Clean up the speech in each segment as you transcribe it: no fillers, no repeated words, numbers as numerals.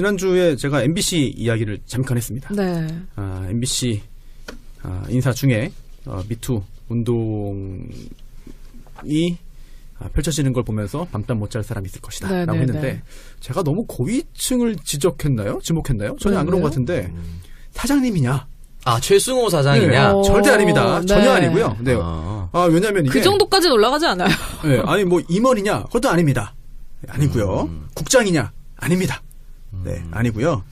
지난주에 제가 MBC 이야기를 잠깐 했습니다. 네. MBC 인사 중에 미투 운동이 펼쳐지는 걸 보면서 밤잠 못 잘 사람이 있을 것이다 라고 했는데 제가 너무 고위층을 지목했나요? 전혀 안 그런 것 같은데 사장님이냐? 최승호 사장이냐? 네, 절대 아닙니다. 전혀 아니고요. 네. 왜냐하면 이게 그 정도까지는 올라가지 않아요. 네, 아니 뭐 임원이냐? 그것도 아닙니다. 아니고요. 국장이냐? 아닙니다. 네, 아니고요.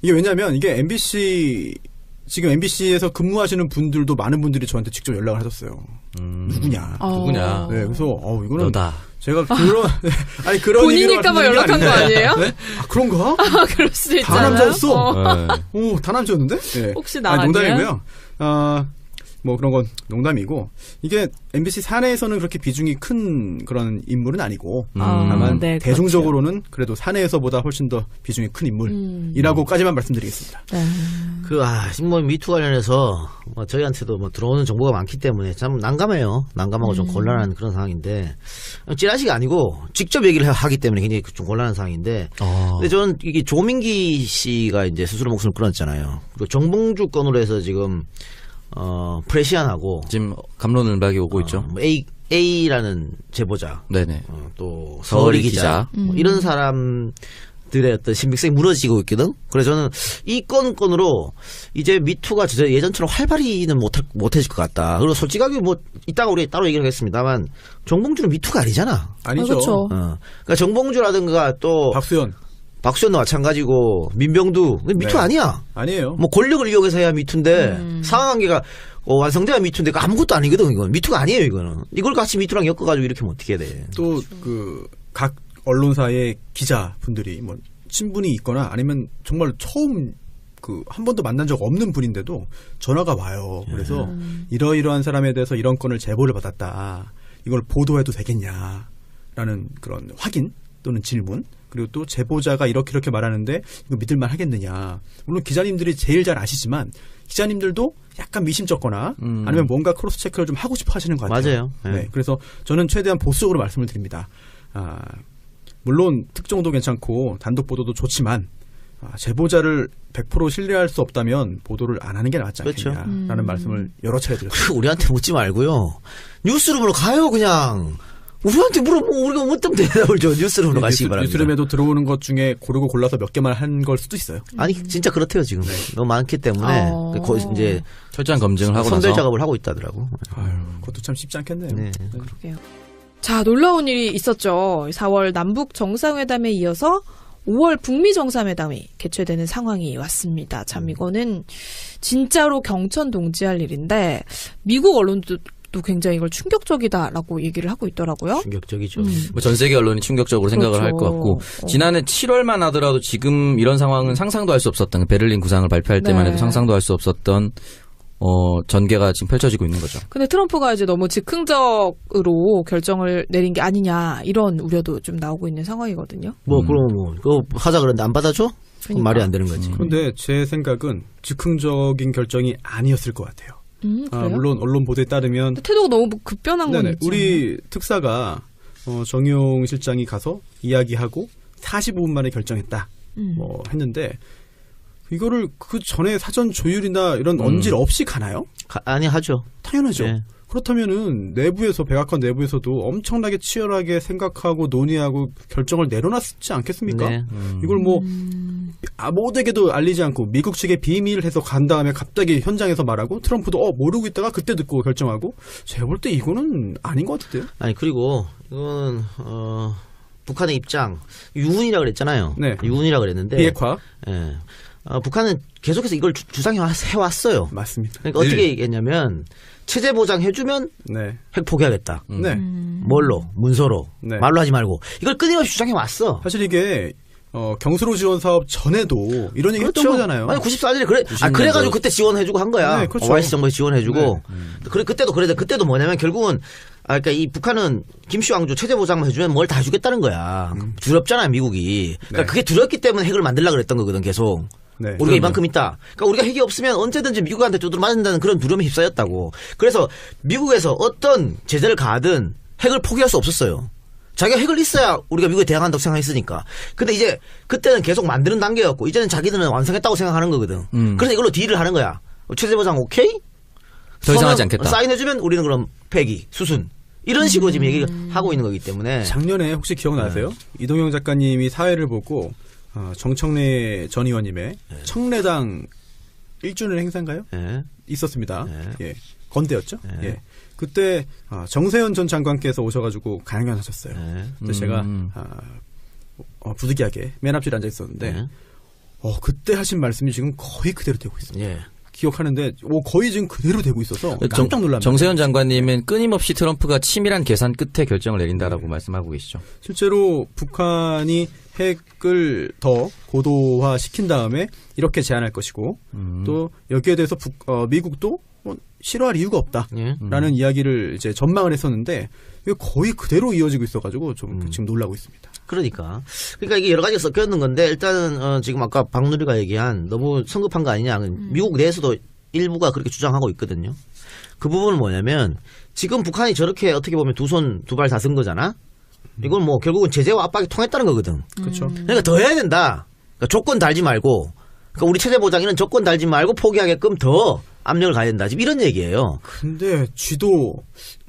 이게 왜냐하면 이게 지금 MBC에서 근무하시는 분들도 많은 분들이 저한테 직접 연락을 하셨어요. 누구냐? 누구냐? 네, 그래서 이거는 너다. 제가 그런 본인일까봐 연락한 거 아니에요? 네? 그런가? 그럴 수도 있잖아요. 다 남자였어. 오, 다 남자였는데? 네. 혹시 나 아니야? 농담이고요. 뭐 그런 건 농담이고 이게 MBC 사내에서는 그렇게 비중이 큰 그런 인물은 아니고 다만 대중적으로는 그래도 사내에서보다 훨씬 더 비중이 큰 인물이라고까지만 말씀드리겠습니다. 뭐 미투 관련해서 저희한테도 뭐 들어오는 정보가 많기 때문에 참 난감해요. 난감하고 좀 곤란한 그런 상황인데 찌라시가 아니고 직접 얘기를 하기 때문에 굉장히 좀 곤란한 상황인데 근데 저는 이게 조민기 씨가 이제 스스로 목숨을 끊었잖아요. 그리고 정봉주 건으로 해서 지금 프레시안하고 지금 감론을 박이 오고 있죠. A라는 제보자, 네네. 또 서울이 기자, 뭐 이런 사람들의 어떤 신빙성이 무너지고 있거든. 그래서 저는 이 건으로 이제 미투가 예전처럼 활발히는 못해질 것 같다. 그리고 솔직하게 뭐 이따가 우리 따로 얘기를 하겠습니다만 정봉주는 미투가 아니잖아. 아니죠. 그렇죠. 그러니까 정봉주라든가 또 박수현도 마찬가지고 민병두 미투 아니야. 아니에요. 뭐 권력을 이용해서 해야 미투인데 상하관계가 완성돼야 미투인데 아무것도 아니거든. 이건 미투가 아니에요. 이걸 같이 미투랑 엮어가지고 이렇게 하면 어떻게 해야 돼. 또 각 언론사의 기자분들이 뭐 친분이 있거나 아니면 정말 처음 한 번도 만난 적 없는 분인데도 전화가 와요. 그래서 이러이러한 사람에 대해서 이런 건을 제보를 받았다. 이걸 보도해도 되겠냐라는 그런 확인 또는 질문. 그리고 또 제보자가 이렇게 말하는데 이거 믿을만 하겠느냐. 물론 기자님들이 제일 잘 아시지만 기자님들도 약간 미심쩍거나 아니면 뭔가 크로스 체크를 좀 하고 싶어 하시는 것 같아요. 맞아요. 네. 그래서 저는 최대한 보수적으로 말씀을 드립니다. 물론 특종도 괜찮고 단독 보도도 좋지만 제보자를 100% 신뢰할 수 없다면 보도를 안 하는 게 낫지 않겠냐라는 말씀을 여러 차례 드렸습니다. 우리한테 묻지 말고요. 뉴스룸으로 가요 그냥. 우리한테 물어보면 우리가 뭐 어떤 대답을 줘. 뉴스룸으로 가시기 바랍니다. 뉴스룸에도 들어오는 것 중에 고르고 골라서 몇 개만 한 걸 수도 있어요. 아니 진짜 그렇대요 지금. 너무 많기 때문에 이제 철저한 검증을 하고 나서 선별 작업을 하고 있다더라고. 그것도 참 쉽지 않겠네요. 네. 그러게요. 자, 놀라운 일이 있었죠. 4월 남북 정상회담에 이어서 5월 북미 정상회담이 개최되는 상황이 왔습니다. 참 이거는 진짜로 경천동지할 일인데 미국 언론도 굉장히 이걸 충격적이다라고 얘기를 하고 있더라고요. 충격적이죠. 뭐 전 세계 언론이 충격적으로 생각을 할 것 같고 지난해 7월만 하더라도 지금 이런 상황은 상상도 할 수 없었던 베를린 구상을 발표할 때만 해도 상상도 할 수 없었던 전개가 지금 펼쳐지고 있는 거죠. 근데 트럼프가 이제 너무 즉흥적으로 결정을 내린 게 아니냐 이런 우려도 좀 나오고 있는 상황이거든요. 그럼 그거 하자 그랬는데 안 받아줘? 그러니까. 말이 안 되는 거지. 그런데 제 생각은 즉흥적인 결정이 아니었을 것 같아요. 물론 언론 보도에 따르면 태도가 너무 급변한 건 있죠. 우리 특사가 정용 실장이 가서 이야기하고 45분 만에 결정했다. 했는데 이거를 그 전에 사전 조율이나 이런 언질 없이 가나요? 아니 하죠. 당연하죠. 네. 그렇다면은 백악관 내부에서도 엄청나게 치열하게 생각하고 논의하고 결정을 내려놨지 않겠습니까? 네. 이걸 모두에게도 알리지 않고 미국 측에 비밀을 해서 간 다음에 갑자기 현장에서 말하고 트럼프도 모르고 있다가 그때 듣고 결정하고 제가 볼 때 이거는 아닌 것 같은데요? 아니 그리고 이건 북한의 입장 유훈이라 그랬잖아요. 네. 유훈이라 그랬는데 비핵화. 네. 북한은 계속해서 이걸 주장해왔어요. 맞습니다. 그러니까 어떻게 얘기했냐면 체제 보장해주면 핵 포기하겠다. 뭘로? 문서로. 말로 하지 말고. 이걸 끊임없이 주장해왔어. 사실 이게 경수로 지원 사업 전에도 이런 얘기 했던 거잖아요. 아니 94년에 그래가지고 그때 지원해주고 한 거야. 네, 그렇죠. YS 정부에 지원해주고. 그때도 뭐냐면 결국은 그러니까 이 북한은 김씨 왕조 체제 보장만 해주면 뭘 다 해주겠다는 거야. 두렵잖아요 미국이. 그러니까 그게 두렵기 때문에 핵을 만들려고 그랬던 거거든 계속. 우리가 이만큼 있다. 그러니까 우리가 핵이 없으면 언제든지 미국한테 두드려 맞는다는 그런 두려움에 휩싸였다고. 그래서 미국에서 어떤 제재를 가하든 핵을 포기할 수 없었어요. 자기가 핵을 있어야 우리가 미국에 대항한다고 생각했으니까. 근데 이제 그때는 계속 만드는 단계였고 이제는 자기들은 완성했다고 생각하는 거거든. 그래서 이걸로 딜을 하는 거야. 최대 보장 오케이? 더 이상 하지 않겠다. 사인해주면 우리는 그럼 폐기, 수순. 이런 식으로 지금 얘기를 하고 있는 거기 때문에. 작년에 혹시 기억나세요? 이동영 작가님이 사회를 보고 정청래 전 의원님의 청래당 1주년 행사인가요? 있었습니다. 예. 건대였죠? 예. 그때 정세현 전 장관께서 오셔가지고 강연하셨어요. 그때 제가 부득이하게 맨 앞줄에 앉아 있었는데 그때 하신 말씀이 지금 거의 그대로 되고 있습니다. 기억하는데 거의 지금 그대로 되고 있어서 깜짝 놀랍니다. 정세현 장관님은 끊임없이 트럼프가 치밀한 계산 끝에 결정을 내린다라고 말씀하고 계시죠. 실제로 북한이 핵을 더 고도화 시킨 다음에 이렇게 제안할 것이고 또 여기에 대해서 미국도 싫어할 이유가 없다라는 이야기를 이제 전망을 했었는데 이게 거의 그대로 이어지고 있어가지고 좀 지금 놀라고 있습니다. 그러니까 이게 여러 가지가 섞여 있는 건데 일단은 지금 아까 박누리가 얘기한 너무 성급한 거 아니냐. 미국 내에서도 일부가 그렇게 주장하고 있거든요. 그 부분은 뭐냐면 지금 북한이 저렇게 어떻게 보면 두 손 두 발 다 쓴 거잖아. 이건 뭐 결국은 제재와 압박이 통했다는 거거든. 그렇죠. 그러니까 더 해야 된다. 그러니까 조건 달지 말고 그러니까 우리 체제 보장에는 조건 달지 말고 포기하게끔 더 압력을 가야 된다. 지금 이런 얘기예요. 근데 쥐도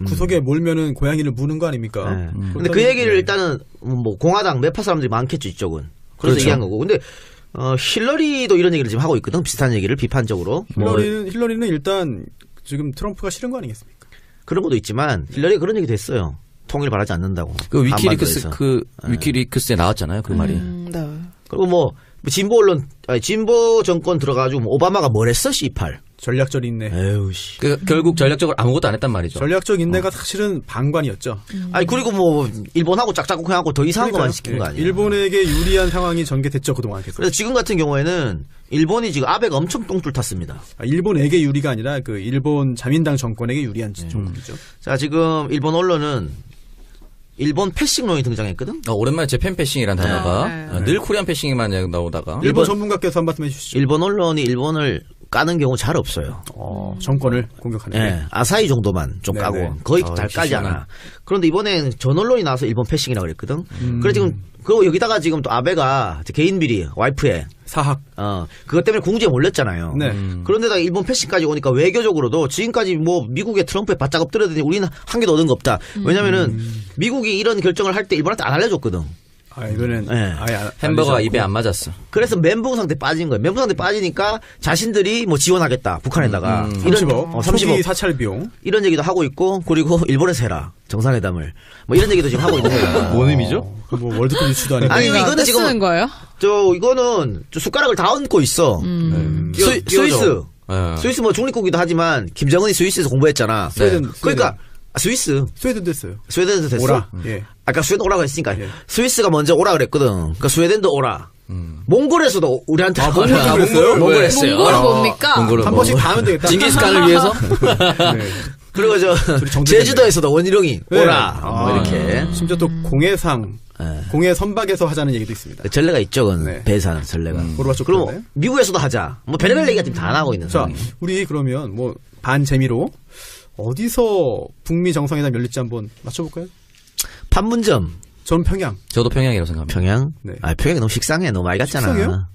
구석에 몰면은 고양이를 무는 거 아닙니까? 네. 근데 그 얘기를 일단은 뭐 공화당 매파 사람들이 많겠죠 이쪽은. 그래서 얘기한 거고. 근데 힐러리도 이런 얘기를 지금 하고 있거든. 비슷한 얘기를 비판적으로. 힐러리는 일단 지금 트럼프가 싫은 거 아니겠습니까? 그런 것도 있지만 힐러리가 그런 얘기도 했어요. 통일 바라지 않는다고. 그 위키리크스에 나왔잖아요. 그 말이. 네. 그리고 뭐 진보 언론, 진보 정권 들어가지고 뭐 오바마가 뭘 했어, C8. 전략적 인내. 에휴, 씨. 결국 전략적으로 아무것도 안 했단 말이죠. 전략적 인내가 사실은 방관이었죠. 아니, 그리고 뭐, 일본하고 짝짝꿍하고 더 이상한 것만 시킨 거 아니에요. 일본에게 유리한 상황이 전개됐죠, 그동안 계속. 그래서 지금 같은 경우에는 일본이 지금 아베가 엄청 똥줄 탔습니다. 일본에게 유리가 아니라 그 일본 자민당 정권에게 유리한 정권이죠. 자, 지금 일본 언론은 일본 패싱론이 등장했거든? 오랜만에 재팬 패싱이란 단어가 늘 코리안 패싱만 나오다가 일본 전문가께서 한 말씀 해주시죠. 일본 언론이 일본을 까는 경우 잘 없어요. 정권을 공격하는. 네, 아사히 정도만 좀 까고 네네. 거의 잘 까지 않아. 그런데 이번엔 전 언론이 나와서 일본 패싱이라고 그랬거든. 그래 지금 그리고 여기다가 지금 또 아베가 개인 비리 와이프의 사학. 그것 때문에 궁지에 몰렸잖아요. 네. 그런데다가 일본 패싱까지 오니까 외교적으로도 지금까지 뭐 미국의 트럼프에 바짝 엎드려더니 우리는 한 개도 얻은 거 없다. 왜냐면은 미국이 이런 결정을 할 때 일본한테 안 알려줬거든. 이거는 네. 아예 햄버거가 입에 안 맞았어. 그래서 멘붕 상태 빠진 거예요. 멘붕 상태 빠지니까 자신들이 뭐 지원하겠다. 북한에다가. 30억. 30억. 초기 사찰 비용. 이런 얘기도 하고 있고 그리고 일본에서 해라. 정상회담을. 뭐 이런 얘기도 지금 하고 있는 거예요. 뭔 의미죠? 뭐 월드컵 유치도 아니고. 아니 이거는 지금 쓰는 거예요? 이거는 숟가락을 다 얹고 있어. 스위스. 스위스 뭐 중립국이기도 하지만 김정은이 스위스에서 공부했잖아. 그러니까 스위스. 스웨덴 됐어요. 스웨덴에서 됐어. 오라. 예. 아까 스웨덴 오라고 했으니까 예. 스위스가 먼저 오라 그랬거든. 그러니까 스웨덴도 오라. 몽골에서도 우리한테 몽골도 그랬어요? 몽골 했어요. 몽골은 뭡니까? 한 번씩 다 하면 되겠다. 징기스칸을 위해서 네. 그리고 제주도에서도 원희룡이 오라. 뭐 이렇게. 심지어 또 공해상, 공해 선박에서 하자는 얘기도 있습니다. 전례가 있죠, 그건. 네. 배산 전례가. 고르바초프 그리고 때문에. 미국에서도 하자. 뭐 별의별 얘기가 지금 다 나오고 있는 자, 상황이에요. 우리 그러면 뭐 반재미로 어디서 북미 정상회담 열릴지 한번 맞춰볼까요? 판문점. 전 평양. 저도 평양이라고 생각합니다. 평양? 네. 평양이 너무 식상해. 너무 많이 갔잖아. 식상해요?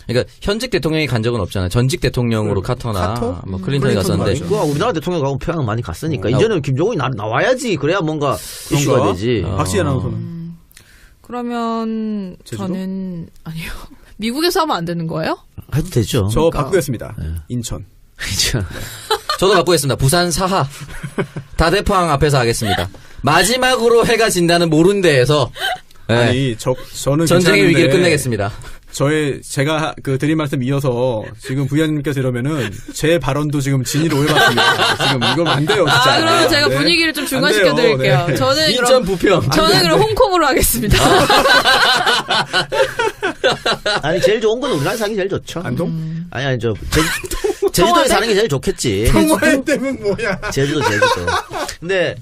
그러니까 현직 대통령이 간 적은 없잖아요. 전직 대통령으로 카터나 카터? 뭐 클린턴이 갔었는데 맞죠. 그거 우리나라 대통령 가고 평양 많이 갔으니까. 이제는 김정은이 나와야지. 그래야 뭔가 이슈가 되지. 박시 아나운서는. 그러면 제주도? 저는 아니요. 미국에서 하면 안 되는 거예요? 해도 되죠. 저 바꾸겠습니다. 인천. 저도 바꾸겠습니다. 부산 사하 다대포항 앞에서 하겠습니다. 마지막으로 해가 진다는 모른 데에서 아니, 저는 전쟁의 괜찮은데 위기를 끝내겠습니다. 제가 드린 말씀 이어서 지금 부위원님께서 이러면은 제 발언도 지금 진위를 오해받습니다. 지금 이건 안 돼요, 진짜. 그러면 제가 분위기를 좀 중화시켜 드릴게요. 네. 저는 인천 부평. 저는 그럼 홍콩으로 하겠습니다. 아니, 제일 좋은 건 우리나라 사는 게 제일 좋죠. 안동? 아니, 제주도에 사는 게 제일 좋겠지. 평화의 댐은 뭐야? 제주도. 근데,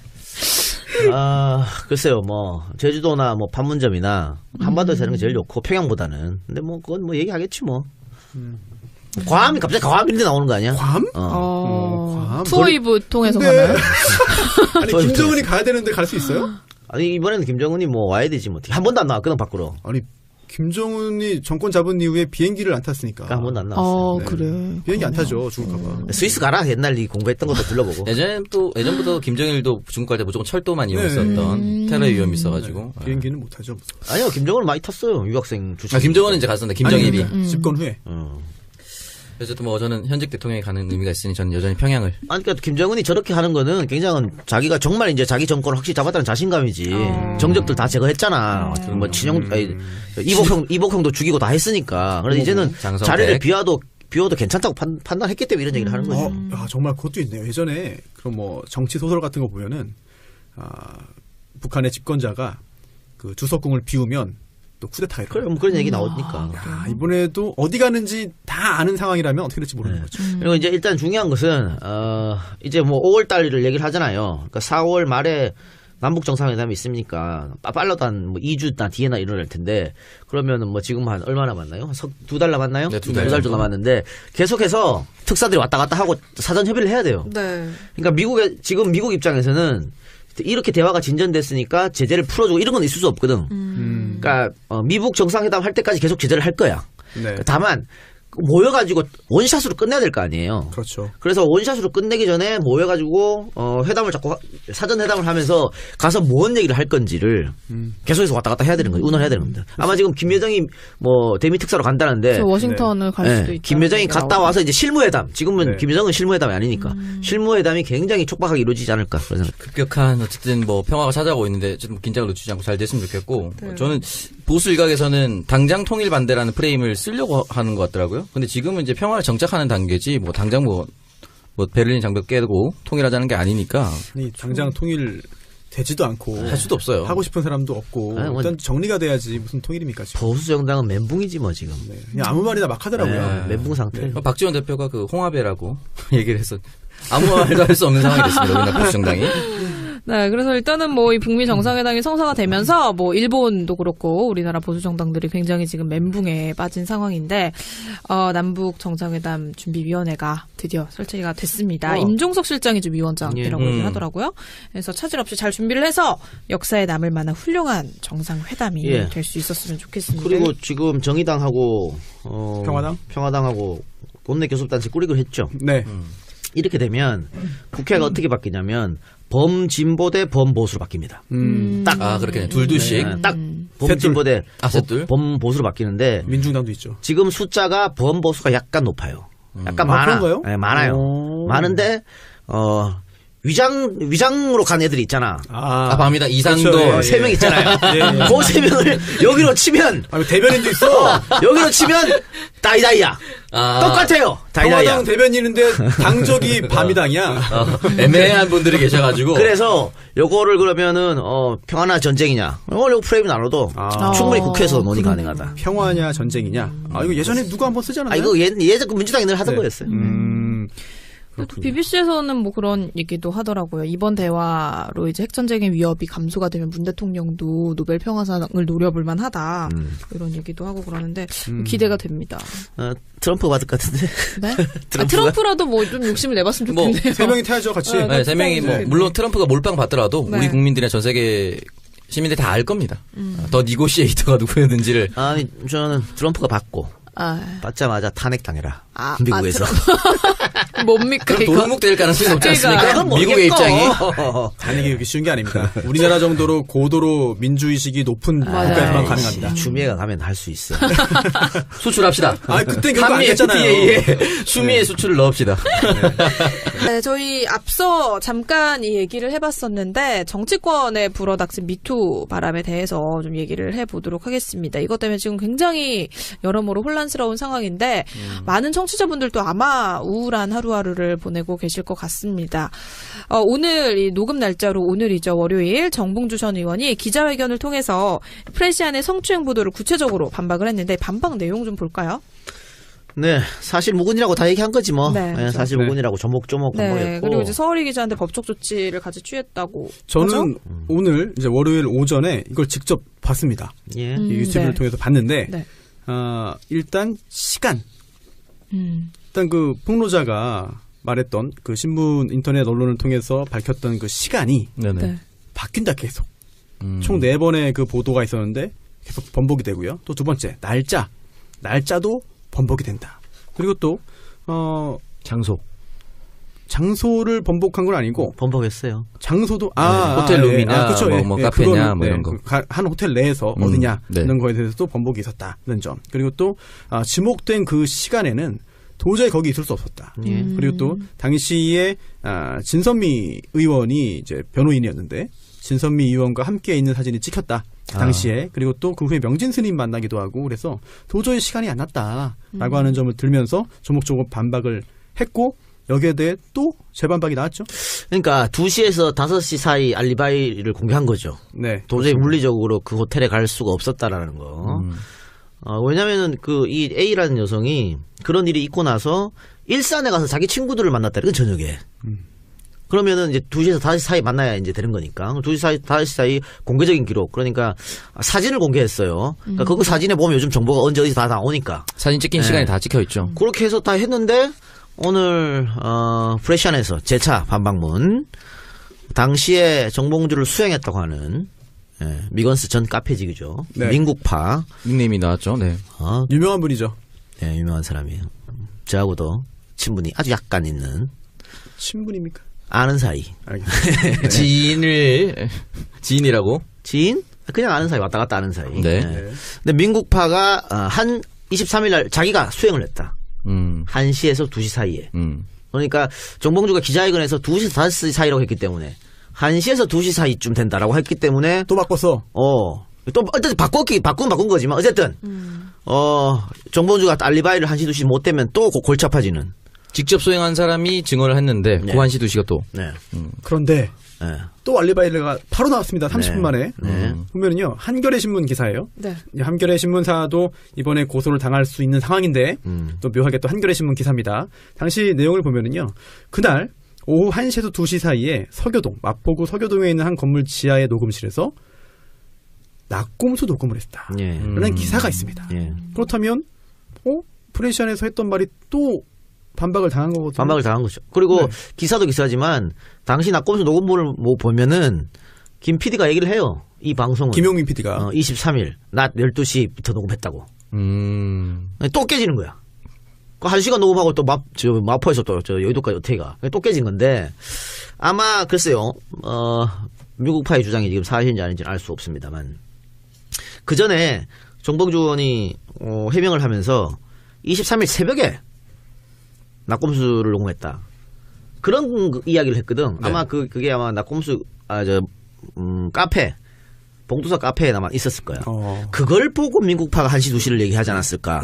글쎄요, 뭐, 제주도나 뭐, 판문점이나, 한반도에 사는 게 제일 좋고, 평양보다는. 근데 뭐, 그건 뭐, 얘기하겠지 뭐. 괌이 갑자기 괌 이런 데 나오는 거 아니야? 괌? 괌. 괌? 투어이브 통해서 근데- 가나요? 아니, 김정은이 가야 되는데 갈 수 있어요? 아니 이번에는 김정은이 뭐 와야 되지 뭐 한 번도 안 나왔거든 밖으로. 아니 김정은이 정권 잡은 이후에 비행기를 안 탔으니까. 한 번도 안 나왔어요. 네. 그래. 비행기 안 타죠 죽을까봐. 스위스 가라 옛날 이 공부했던 것도 둘러보고. 예전부터 김정일도 중국 갈 때 무조건 철도만 이용했었던 테러 위험이 있어가지고. 비행기는 못 타죠. 무슨. 아니요 김정은 많이 탔어요 유학생 주식. 김정은은 이제 갔었는데 김정일이. 아니, 집권 후에. 그래서 또 뭐 저는 현직 대통령이 가는 의미가 있으니 저는 여전히 평양을. 아니 그러니까 김정은이 저렇게 하는 거는 굉장히 자기가 정말 이제 자기 정권을 확실히 잡았다는 자신감이지. 정적들 다 제거했잖아. 뭐 친형 아니, 이복형도 죽이고 다 했으니까. 그래서 이제는 장성택. 자리를 비워도 괜찮다고 판단했기 때문에 이런 얘기를 하는 거죠. 정말 그것도 있네요. 예전에 그런 뭐 정치 소설 같은 거 보면은 북한의 집권자가 그 주석궁을 비우면 또 쿠데타가 일어나요. 그럼 그런 얘기 나오니까. 이번에도 어디 가는지 다 아는 상황이라면 어떻게 될지 모르는 거죠. 그리고 이제 일단 중요한 것은 이제 뭐 5월 달을 얘기를 하잖아요. 그러니까 4월 말에 남북 정상회담이 있으니까 빨라도 한 뭐 2주 뒤에나 일어날 텐데 그러면은 뭐 지금 한 얼마 남았나요? 2달 남았나요? 네, 2달 정도 남았는데 계속해서 특사들이 왔다 갔다 하고 사전 협의를 해야 돼요. 네. 그러니까 지금 미국 입장에서는 이렇게 대화가 진전됐으니까 제재를 풀어주고 이런 건 있을 수 없거든. 그러니까 미북 정상회담 할 때까지 계속 제재를 할 거야. 네. 다만 모여가지고 원샷으로 끝내야 될 거 아니에요. 그렇죠. 그래서 원샷으로 끝내기 전에 모여가지고 회담을 자꾸 사전 회담을 하면서 가서 뭔 얘기를 할 건지를 계속해서 왔다 갔다 해야 되는 거예요. 의논해야 되는 겁니다. 아마 지금 김여정이 뭐 대미 특사로 간다는데 워싱턴을 갈 수도 있다. 김여정이 갔다 와서 이제 실무회담. 지금은 네. 김여정은 실무회담이 아니니까 실무회담이 굉장히 촉박하게 이루어지지 않을까 그런 생각. 급격한 어쨌든 뭐 평화가 찾아오고 있는데 좀 긴장을 늦추지 않고 잘 됐으면 좋겠고 저는 보수 일각에서는 당장 통일 반대라는 프레임을 쓰려고 하는 것 같더라고요. 근데 지금은 이제 평화를 정착하는 단계지 뭐 당장 뭐 베를린 장벽 깨고 통일하자는 게 아니니까 아니, 당장 통일 되지도 않고 할 수도 없어요. 하고 싶은 사람도 없고 아니, 뭐 일단 정리가 돼야지 무슨 통일입니까 지금. 보수 정당은 멘붕이지 뭐 지금. 네. 그냥 아무 말이나 막 하더라고요. 멘붕 상태. 박지원 대표가 그 홍합회라고 얘기를 해서 아무 말도 할 수 없는 상황이 됐습니다. 우리나라 보수 정당이. 네, 그래서 일단은 뭐 이 북미 정상회담이 성사가 되면서 뭐 일본도 그렇고 우리나라 보수 정당들이 굉장히 지금 멘붕에 빠진 상황인데 남북 정상회담 준비위원회가 드디어 설치가 됐습니다. 임종석 실장이 좀 위원장이라고 얘기를 하더라고요. 그래서 차질 없이 잘 준비를 해서 역사에 남을 만한 훌륭한 정상회담이 될 수 있었으면 좋겠습니다. 그리고 지금 정의당하고 평화당하고 본내 교섭단체 꾸리기로 했죠. 네. 이렇게 되면 국회가 어떻게 바뀌냐면 범진보 대 범보수로 바뀝니다. 딱 그렇게 둘둘씩. 네, 딱 범진보 대 셋둘. 범보수로 바뀌는데 민중당도 있죠. 지금 숫자가 범보수가 약간 높아요. 약간 많아. 그런가요? 네, 많아요. 많은데 위장으로 간 애들이 있잖아. 밤이다 이상도 그렇죠. 3명 있잖아요. 예. 그 3명을 여기로 치면 대변인도 있어. 여기로 치면 다이다이야. 똑같아요. 다이다이야. 평화당 대변인인데 당적이 밤이당이야. 애매한 분들이 계셔가지고. 그래서 요거를 그러면은 평화나 전쟁이냐. 요거 프레임이 나눠도 충분히 국회에서 논의 가능하다. 평화냐 전쟁이냐. 이거 예전에 누가 한번 쓰지 않았나요? 이거 예전 민주당이 늘 하던 거였어요. 또 BBC에서는 뭐 그런 얘기도 하더라고요. 이번 대화로 이제 핵전쟁의 위협이 감소가 되면 문 대통령도 노벨 평화상을 노려볼 만하다. 이런 얘기도 하고 그러는데 기대가 됩니다. 트럼프 받을 것 같은데. 네? 트럼프라도 뭐 좀 욕심을 내봤으면 좋겠네요. 3명이 타야죠 같이. 네, 3명이 뭐 물론 트럼프가 몰빵 받더라도 네. 우리 국민들이나 전 세계 시민들이 다 알 겁니다. 더 니고시에이터가 누구였는지를. 아니 저는 트럼프가 받고. 받자마자 탄핵당해라. 미국에서. 뭡니까 이거? 도루묵될 가능성이 높지 않습니까? 그건 미국의 모르겠고. 입장이. 단핵이 그렇게 쉬운 게 아닙니다. 우리나라 정도로 고도로 민주의식이 높은 국가에서만 가능합니다. 추미애가 가면 할 수 있어. 수출합시다. 그때 결과 안 한미 됐잖아요. FTA에 추미애 수출을 넣읍시다. 네, 저희 앞서 잠깐 이 얘기를 해봤었는데 정치권에 불어닥친 미투 바람에 대해서 좀 얘기를 해보도록 하겠습니다. 이것 때문에 지금 굉장히 여러모로 혼란스러운 상황인데 많은 청취자분들도 아마 우울한 하루하루를 보내고 계실 것 같습니다. 오늘 이 녹음 날짜로 오늘이죠. 월요일 정봉주 전 의원이 기자회견을 통해서 프레시안의 성추행 보도를 구체적으로 반박을 했는데 반박 내용 좀 볼까요? 네, 사실 무근이라고 다 얘기한 거지 뭐. 네, 그렇죠. 사실 무근이라고 조목조목 반복했고. 그리고 이제 서울이 기자한테 법적 조치를 같이 취했다고. 저는 하죠? 오늘 이제 월요일 오전에 이걸 직접 봤습니다. 예. 이 유튜브를 네. 통해서 봤는데 네. 일단 시간. 일단 그 폭로자가 말했던 그 신문 인터넷 언론을 통해서 밝혔던 그 시간이 네네. 네. 바뀐다 계속. 총 4번의 그 보도가 있었는데 계속 번복이 되고요. 또 두 번째 날짜도 번복이 된다. 그리고 또 장소를 번복한 건 아니고 번복했어요. 장소도 호텔 룸이냐 그쵸, 뭐 카페냐 뭐 이런 거. 한 호텔 내에서 어디냐 네. 이런 거에 대해서도 번복이 있었다는 점. 그리고 또 지목된 그 시간에는 도저히 거기 있을 수 없었다. 그리고 또 당시에 진선미 의원이 이제 변호인이었는데 진선미 의원과 함께 있는 사진이 찍혔다. 당시에. 그리고 또 그 후에 명진 스님 만나기도 하고 그래서 도저히 시간이 안 났다라고 하는 점을 들면서 조목조목 반박을 했고 여기에 대해 또 재반박이 나왔죠. 그러니까 2시에서 5시 사이 알리바이를 공개한 거죠. 네. 도저히 물리적으로 그 호텔에 갈 수가 없었다라는 거. 왜냐면은 이 A라는 여성이 그런 일이 있고 나서 일산에 가서 자기 친구들을 만났다. 이건 저녁에. 그러면은 이제 2시에서 5시 사이 만나야 이제 되는 거니까. 2시 사이, 5시 사이 공개적인 기록. 그러니까 사진을 공개했어요. 그러니까 그 사진에 보면 요즘 정보가 언제 어디서 다 나오니까. 사진 찍힌 시간이 다 찍혀 있죠. 그렇게 해서 다 했는데 오늘 프레시안에서 재차 반박문. 당시에 정봉주를 수행했다고 하는 미건스 전 카페직이죠. 네. 민국파. 닉네임이 나왔죠. 네. 유명한 분이죠. 네, 유명한 사람이에요. 저하고도 친분이 아주 약간 있는 친분입니까? 아는 사이. 알겠습니다. 지인이라고? 지인? 그냥 아는 사이. 왔다 갔다 아는 사이. 네. 근데 민국파가 한 23일 날 자기가 수행을 했다. 1시에서 2시 사이에. 그러니까 정봉주가 기자회견에서 2시에서 5시 사이라고 했기 때문에 1시에서 2시 사이쯤 된다라고 했기 때문에 또 바꿨어. 또 어쨌든 바꾼 거지만 어쨌든 정봉주가 알리바이를 1시 2시 못 되면 또 골치 아파지는. 직접 수행한 사람이 증언을 했는데 네. 그 1시 2시가 또. 네. 그런데 네. 또 알리바이가 바로 나왔습니다. 30분 네. 만에. 네. 보면은요 한겨레 신문 기사예요. 네. 한겨레 신문사도 이번에 고소를 당할 수 있는 상황인데 또 묘하게 또 한겨레 신문 기사입니다. 당시 내용을 보면은요 그날 오후 1시에서 2시 사이에 마포구 서교동에 있는 한 건물 지하의 녹음실에서 낙곰수 녹음을 했다. 예. 라는 기사가 있습니다. 예. 그렇다면 프레시안에서 했던 말이 또 반박을 당한 거거든요. 반박을 당한 거죠. 그리고 네. 기사도 기사지만 당시 낙검수 녹음본을 뭐 보면은 김 PD가 얘기를 해요. 이 방송은 김용민 PD가 23일 낮 12시부터 녹음했다고. 또 깨지는 거야. 그 1시간 녹음하고 또 마포에서 또 여의도까지 어떻게 가. 또 깨진 건데 아마 글쎄요. 미국파의 주장이 지금 사실인지 아닌지는 알 수 없습니다만 그 전에 정봉주 의원이 해명을 하면서 23일 새벽에 낙곰수를 녹음했다. 그런 이야기를 했거든. 네. 아마 그게 아마 낙곰수 카페 봉투사 카페에 아마 있었을 거야. 그걸 보고 민국파가 1시 2시를 얘기하지 않았을까.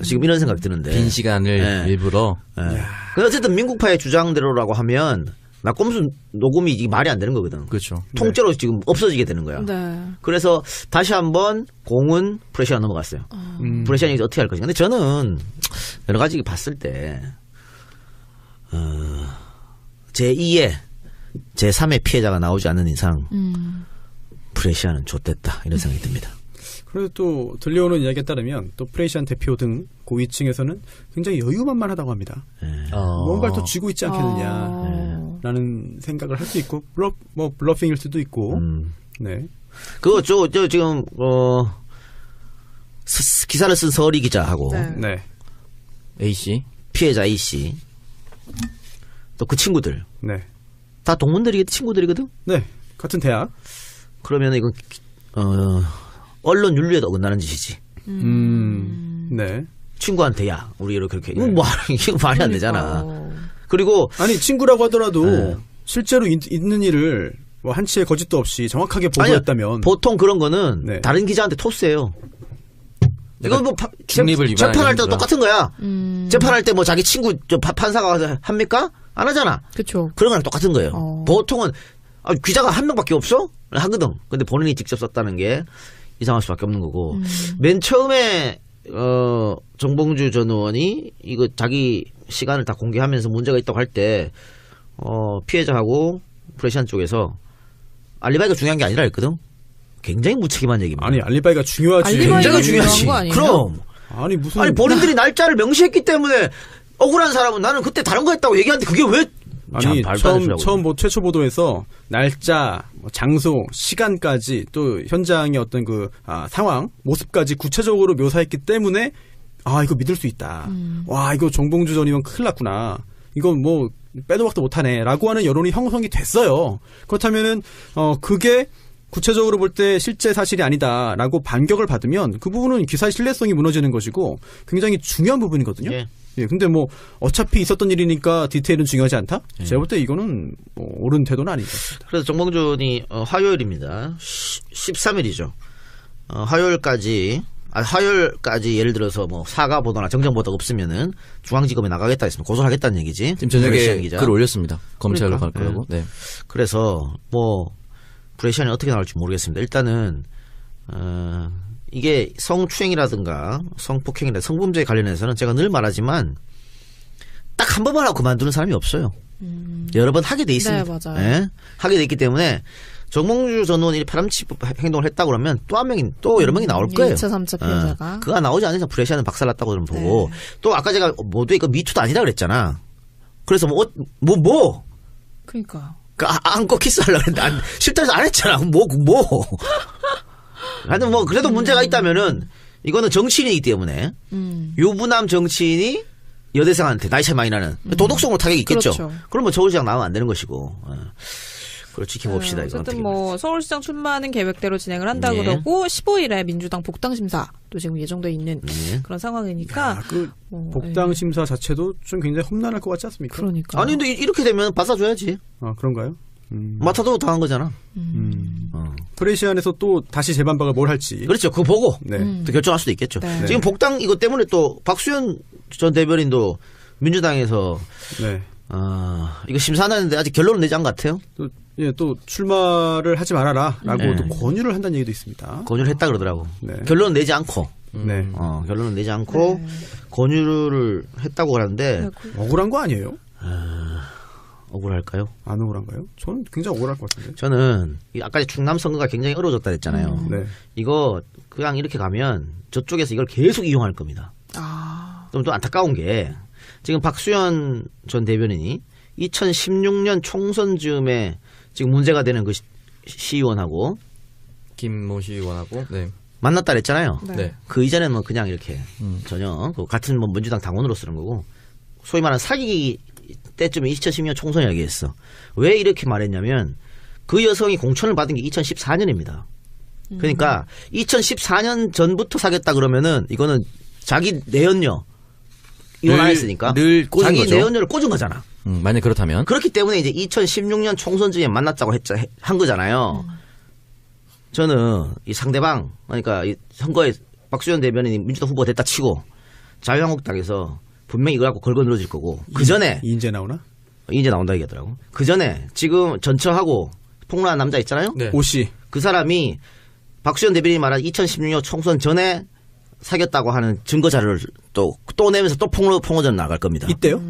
지금 이런 생각이 드는데. 빈 시간을 네. 일부러. 근데 어쨌든 민국파의 주장대로라고 하면 낙곰수 녹음이 이게 말이 안 되는 거거든. 그렇죠. 통째로 지금 없어지게 되는 거야. 네. 그래서 다시 한번 공은 프레시안 넘어갔어요. 프레시안이 어떻게 할 것인가. 근데 저는 여러 가지 봤을 때 제2의 제3의 피해자가 나오지 않는 이상 프레시안은 좆됐다 이런 생각이 듭니다. 그래서 또 들려오는 이야기에 따르면 또 프레시안 대표 등 고위층에서는 굉장히 여유만만하다고 합니다. 뭔가를 또 쥐고 있지 않겠느냐라는 생각을 할 수 있고 블러핑일 수도 있고. 네. 그거 저 지금 기사를 쓴 서리 기자하고 네. A씨. 피해자 A씨 또 그 친구들 네. 다 친구들이거든. 네. 같은 대학. 그러면 이건 언론 윤리에도 어긋나는 짓이지. 네. 친구한테 야 우리 이렇게 이거 말이 안 되잖아. 그리고 아니 친구라고 하더라도 네. 실제로 있는 일을 뭐 한치의 거짓도 없이 정확하게 보고했다면 보통 그런 거는 네. 다른 기자한테 토스해요. 이거 뭐 중립을 재판할 때도 위반하는 똑같은 거야. 재판할 때 뭐 자기 친구 판사가 와서 합니까? 안 하잖아. 그렇죠. 그런 거랑 똑같은 거예요. 보통은 기자가 한 명밖에 없어? 하거든. 근데 본인이 직접 썼다는 게 이상할 수밖에 없는 거고. 맨 처음에 정봉주 전 의원이 이거 자기 시간을 다 공개하면서 문제가 있다고 할 때 피해자하고 프레시안 쪽에서 알리바이가 중요한 게 아니라 했거든. 굉장히 무책임한 얘기입니다. 아니 알리바이가 중요하지. 굉장히 중요하지. 중요한 거 아니에요? 그럼. 아니 무슨 본인들이 날짜를 명시했기 때문에 억울한 사람은 나는 그때 다른 거 했다고 얘기하는데 그게 왜 아니 말도 안 되는 처음 최초 보도에서 날짜, 장소, 시간까지 또 현장의 어떤 그 상황, 모습까지 구체적으로 묘사했기 때문에 이거 믿을 수 있다. 와 이거 정봉주 전 의원 큰일 났구나. 이건 뭐 빼도 박도 못하네라고 하는 여론이 형성이 됐어요. 그렇다면은 그게 구체적으로 볼 때 실제 사실이 아니다라고 반격을 받으면 그 부분은 기사의 신뢰성이 무너지는 것이고 굉장히 중요한 부분이거든요. 예. 예, 근데 뭐 어차피 있었던 일이니까 디테일은 중요하지 않다? 제가 볼 때 이거는 뭐 옳은 태도는 아닌 것 같습니다. 그래서 정봉준이 화요일입니다. 13일이죠. 화요일까지 예를 들어서 뭐 사과 보도나 정정 보도가 없으면은 중앙지검에 나가겠다 했으면 고소를 하겠다는 얘기지. 지금 저녁에 글 올렸습니다. 검찰로 그러니까. 갈 거라고. 네. 그래서 뭐 브레시안이 어떻게 나올지 모르겠습니다. 일단은 이게 성추행이라든가 성폭행이나 성범죄에 관련해서는 제가 늘 말하지만 딱 한 번만 하고 그만두는 사람이 없어요. 여러 번 하게 돼 있습니다. 네, 맞아요. 예? 하게 돼 있기 때문에 정몽주 전 의원이 파렴치 행동을 했다고 그러면 또 한 명이 또 여러 명이 나올 거예요. 2차, 3차 피해자가. 그가 나오지 않는 이상 브레시안은 박살났다고 그러면 보고 또 아까 제가 모두 이거 미투도 아니다 그랬잖아. 그래서 그러니까. 안고 키스하려고 했는데 싫다 해서 안 했잖아. 뭐. 하여튼 뭐 그래도 문제가 있다면은 이거는 정치인이기 때문에 유부남 정치인이 여대생한테 나이 차이 많이 나는 도덕성으로 타격이 있겠죠. 그렇죠. 그러면 서울시장 나오면 안 되는 것이고. 그걸 지켜봅시다. 이거 어쨌든 뭐 서울시장 출마는 계획대로 진행을 한다 네. 그러고 15일에 민주당 복당심사도 지금 예정돼 있는 네. 그런 상황이니까. 그 복당 심사 자체도 좀 굉장히 험난할 것 같지 않습니까? 그러니까. 아니 근데 이렇게 되면 받아줘야지. 그런가요? 맡아도 당한 거잖아. 프레시안에서 또 다시 재반박을 뭘 할지. 그렇죠. 그거 보고 네. 또 결정할 수도 있겠죠. 네. 지금 복당 이것 때문에 또 박수현 전 대변인도 민주당에서 네. 이거 심사하는데 아직 결론은 내지 않은 것 같아요. 또 출마를 하지 말아라라고 네. 또 권유를 한다는 얘기도 있습니다. 권유를 했다 그러더라고. 네. 결론은 내지 않고. 네. 결론은 내지 않고 권유를 했다고 하는데 억울한 거 아니에요? 억울할까요? 안 억울한가요? 저는 굉장히 억울할 것 같은데. 저는 아까 충남 선거가 굉장히 어려워졌다 했잖아요. 네. 이거 그냥 이렇게 가면 저쪽에서 이걸 계속 이용할 겁니다. 좀 또 안타까운 게 지금 박수현 전 대변인이 2016년 총선 즈음에 지금 문제가 되는 그 시의원하고 김모 시의원하고. 네. 만났다 그랬잖아요. 네. 그 이전에는 뭐 그냥 이렇게 전혀 그 같은 뭐 민주당 당원으로 쓰는 거고 소위 말하는 사기 때쯤에 2012년 총선 이야기했어. 왜 이렇게 말했냐면 그 여성이 공천을 받은 게 2014년입니다. 그러니까 2014년 전부터 사귀었다 그러면은 이거는 자기 내연녀 이혼 안 했으니까 늘 꽂은 자기 거죠. 내연녀를 꽂은 거잖아. 만약 그렇다면. 그렇기 때문에 이제 2016년 총선 중에 만났다고 한 거잖아요. 저는 이 상대방 그러니까 이 선거에 박수현 대변인이 민주당 후보가 됐다 치고 자유한국당에서 분명히 이거 갖고 걸고 늘어질 거고 그 전에 이인재 나오나? 이제 나온다 얘기하더라고. 그 전에 지금 전처하고 폭로한 남자 있잖아요. 네. 오씨. 그 사람이 박수현 대변인이 말한 2016년 총선 전에 사귀었다고 하는 증거 자료를 또 내면서 또 폭로전 나갈 겁니다. 이때요?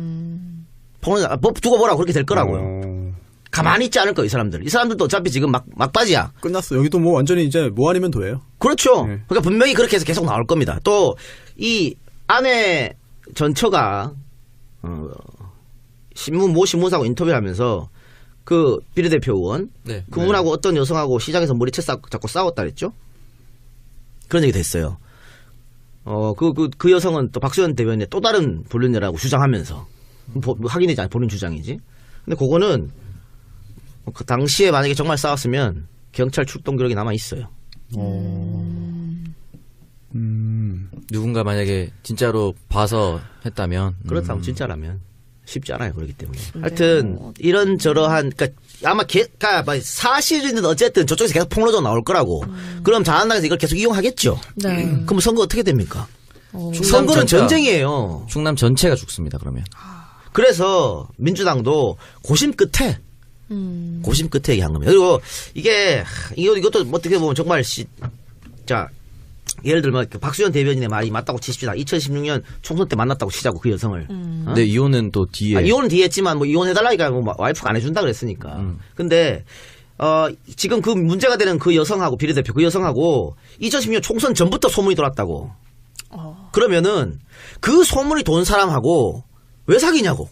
폭로전 두고 보라고 그렇게 될 거라고요. 가만히 있지 않을 거예요, 이 사람들. 이 사람들도 어차피 지금 막바지야. 끝났어. 여기도 뭐 완전히 이제 뭐 아니면 도예요. 그렇죠. 네. 그러니까 분명히 그렇게 해서 계속 나올 겁니다. 또 이 아내 전처가 모 신문사하고 인터뷰를 하면서 그 비례대표 의원 네. 그분하고 어떤 여성하고 시장에서 머리채 잡고 싸웠다 그랬죠. 그런 얘기도 했어요. 그 여성은 또 박수현 대변인의 또 다른 불륜녀라고 주장하면서 확인되지 않은 본인 주장이지. 근데 그거는 그 당시에 만약에 정말 싸웠으면 경찰 출동 기록이 남아 있어요. 누군가 만약에 진짜로 봐서 했다면. 그렇다면 진짜라면 쉽지 않아요. 그렇기 때문에. 하여튼 이런저러한 그러니까 아마 그러니까 사실은 어쨌든 저쪽에서 계속 폭로전 나올 거라고. 그럼 자한당에서 이걸 계속 이용하겠죠. 네. 그럼 선거 어떻게 됩니까? 충남 선거는 전체가- 전쟁이에요. 충남 전체가 죽습니다. 그러면. 그래서 민주당도 고심 끝에 얘기한 겁니다. 그리고 이것도 어떻게 보면 정말 자 예를 들면 박수현 대변인의 말이 맞다고 치십시다. 2016년 총선 때 만났다고 치자고 그 여성을. 네, 이혼은 또 뒤에. 이혼은 뒤에 했지만 뭐 이혼해달라니까 뭐 와이프가 안 해준다 그랬으니까. 근데 지금 그 문제가 되는 그 여성하고 비례대표 그 여성하고 2016년 총선 전부터 소문이 돌았다고. 그러면은 그 소문이 돈 사람하고 왜 사귀냐고.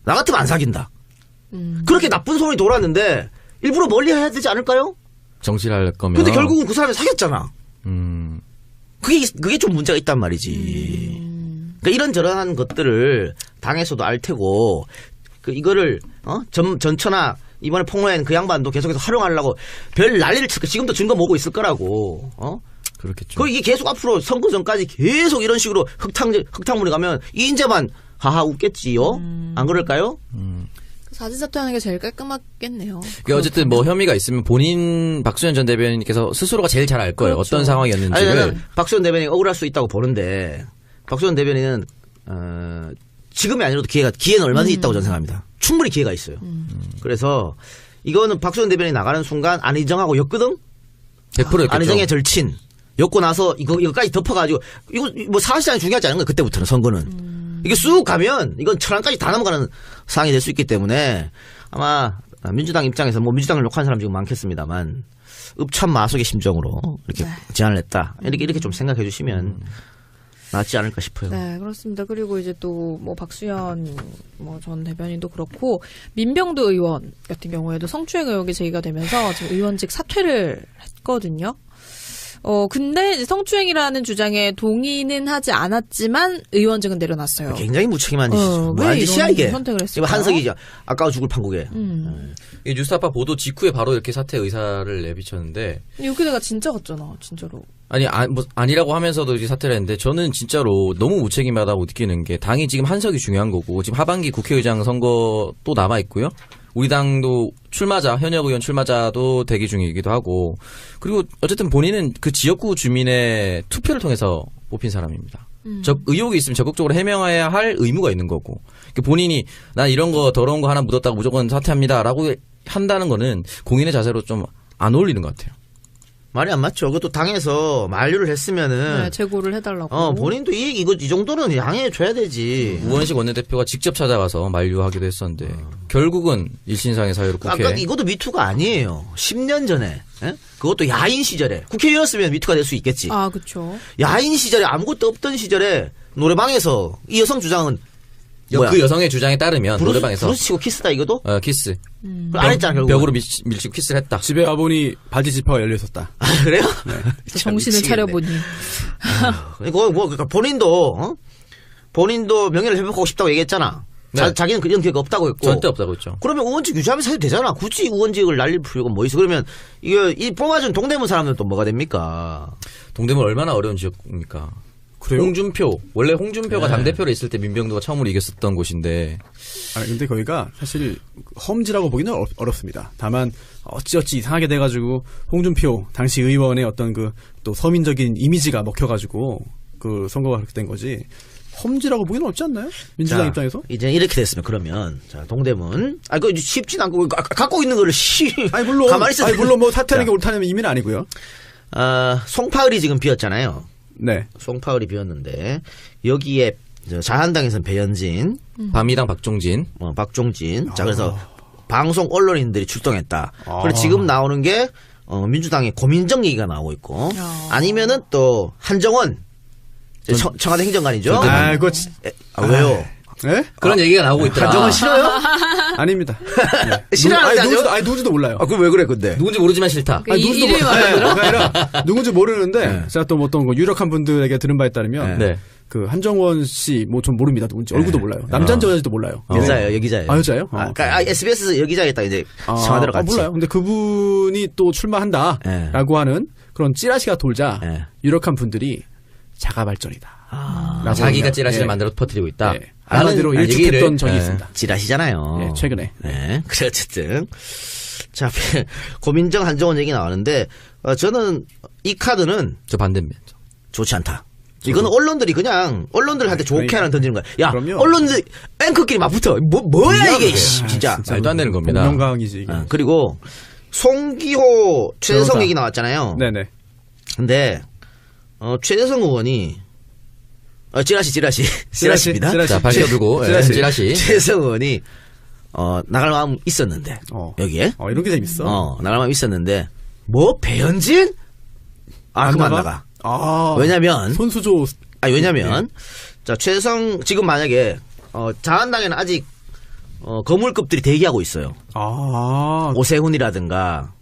나 같으면 안 사귄다. 그렇게 나쁜 소문이 돌았는데 일부러 멀리 해야 되지 않을까요? 정치를 할 거면. 근데 결국은 그 사람이 사귀었잖아. 음. 그게 좀 문제가 있단 말이지. 그러니까 이런저런 것들을 당에서도 알 테고 이거를 전처나 이번에 폭로한 그 양반도 계속해서 활용하려고 별 난리를 칠 거. 지금도 증거 모으고 있을 거라고. 그렇겠죠. 이게 계속 앞으로 선거 전까지 계속 이런 식으로 흙탕물이 가면 이인재만 하하 웃겠지요. 안 그럴까요? 사진 사퇴하는 게 제일 깔끔하겠네요. 어쨌든 뭐 혐의가 있으면 본인 박수현 전 대변인께서 스스로가 제일 잘 알 거예요. 그렇죠. 어떤 상황이었는지를. 나는 박수현 대변인이 억울할 수 있다고 보는데 박수현 대변인은 지금이 아니라도 기회는 얼마든지 있다고 저는 생각합니다. 충분히 기회가 있어요. 그래서 이거는 박수현 대변인이 나가는 순간 안희정하고 엮거든? 100%였겠죠. 안희정의 절친. 엮고 나서 이거까지 덮어가지고 이거 뭐 사실상이 중요하지 않은 거예요. 그때부터는 선거는. 이게 쑥 가면 이건 천안까지 다 넘어가는 상황이 될 수 있기 때문에 아마 민주당 입장에서 뭐 민주당을 욕하는 사람 지금 많겠습니다만 읍참마속의 심정으로 이렇게 제안을 했다. 이렇게 좀 생각해 주시면 낫지 않을까 싶어요. 네, 그렇습니다. 그리고 이제 또 뭐 박수현 전 대변인도 그렇고 민병두 의원 같은 경우에도 성추행 의혹이 제기가 되면서 지금 의원직 사퇴를 했거든요. 근데 이제 성추행이라는 주장에 동의는 하지 않았지만 의원직은 내려놨어요. 굉장히 무책임한 짓이죠. 왜 뭐한 짓이야 이런 이게. 선택을 했을까요? 이거 한석이죠. 아까워 죽을 판국에. 이 뉴스타파 보도 직후에 바로 이렇게 사퇴 의사를 내비쳤는데 여기다가 진짜 같잖아, 진짜로. 아니라고 하면서도 이제 사퇴를 했는데 저는 진짜로 너무 무책임하다고 느끼는 게 당이 지금 한석이 중요한 거고 지금 하반기 국회의장 선거 또 남아 있고요. 우리 당도 현역 의원 출마자도 대기 중이기도 하고 그리고 어쨌든 본인은 그 지역구 주민의 투표를 통해서 뽑힌 사람입니다. 의혹이 있으면 적극적으로 해명해야 할 의무가 있는 거고 본인이 난 이런 거 더러운 거 하나 묻었다고 무조건 사퇴합니다라고 한다는 거는 공인의 자세로 좀 안 어울리는 것 같아요. 말이 안 맞죠. 그것도 당에서 만류를 했으면은 네, 재고를 해달라고. 본인도 이 정도는 양해해 줘야 되지. 우원식 원내대표가 직접 찾아가서 만류하기도 했었는데 결국은 일신상의 사유로 국회. 아까 이것도 미투가 아니에요. 10년 전에 그것도 야인 시절에 국회의원이었으면 미투가 될 수 있겠지. 아, 그렇죠. 야인 시절에 아무것도 없던 시절에 노래방에서 이 여성 주장은 그 여성의 주장에 따르면 노래방에서 부르치고 키스다 이거도? 키스. 안 했잖아 결국. 벽으로 밀치고 키스를 했다. 집에 와보니 바지 지퍼가 열려 있었다. 아, 그래요? 네. 정신을 차려보니. 그러니까 본인도 명예를 회복하고 싶다고 얘기했잖아. 네. 자기는 그런 기회가 없다고 했고. 절대 없다고 했죠. 그러면 의원직 유지하면서 해도 되잖아. 굳이 의원직을 날릴 필요가 뭐 있어. 그러면 이 뽑아준 동대문 사람들은 또 뭐가 됩니까? 동대문 얼마나 어려운 지역입니까? 그래요? 원래 홍준표가 당대표로 있을 때 민병두가 처음으로 이겼었던 곳인데. 근데 거기가 사실 험지라고 보기는 어렵습니다. 다만 어찌어찌 이상하게 돼가지고 홍준표 당시 의원의 어떤 또 서민적인 이미지가 먹혀가지고 그 선거가 그렇게 된 거지. 험지라고 보기는 어렵지 않나요? 민주당 입장에서? 이제 이렇게 됐으면 그러면 동대문. 그거 쉽진 않고 갖고 있는 거를 물론 가만히 있어. 물론 뭐 사퇴하는 게 옳다는 의미는 아니고요. 송파을이 지금 비었잖아요. 네. 송파을이 비었는데 여기에 자한당에서는 배현진, 밤이당 박종진. 박종진. 자 그래서 방송 언론인들이 출동했다. 그리고 지금 나오는 게 민주당의 고민정 얘기가 나오고 있고 아니면은 또 한정원 청와대 행정관이죠. 그거 왜요? 네? 그런 얘기가 나오고 있더라. 한정원 싫어요? 아닙니다. 네. 싫어하는 누군지도 몰라요. 그럼 왜 그래 근데? 누군지 모르지만 싫다. 이름이 맞아요? 아니라 누군지 모르는데 제가 또 어떤 유력한 분들에게 들은 바에 따르면 네. 그 한정원 씨 좀 모릅니다. 누군지 얼굴도 몰라요. 남자인지 여자인지도 몰라요. 여자예요, 여기자예요. 여자예요? SBS 여기자겠다 이제 청와대로 갔지. 몰라요. 근데 그분이 또 출마한다라고 하는 그런 찌라시가 돌자 유력한 분들이 자가발전이다. 자기가 찌라시를 만들어 퍼뜨리고 있다. 네. 한마디로 일축했던 적이 있습니다. 찌라시잖아요. 네, 최근에. 네. 그래 어쨌든 자 고민정 한정원 얘기 나왔는데 저는 이 카드는 저 반대입니다. 좋지 않다. 이거는 언론들한테 좋게 하나 던지는 거야. 야, 그럼요. 언론들 앵커끼리 막 붙어. 뭐야 이게 진짜. 말도 안 되는 겁니다. 공명강이지 이게. 그리고 송기호 최재성 얘기 나왔잖아요. 네네. 근데 최재성 의원이 찌라시입니다. 자, 밝혀두고 찌라시. 최재성 의원이 나갈 마음 있었는데 여기에 이런 게 재밌어. 나갈 마음 있었는데 뭐 배현진? 그만 나가. 왜냐면 손수조. 왜냐면 자 최재성 지금 만약에 자한당에는 아직 거물급들이 대기하고 있어요. 아, 오세훈이라든가,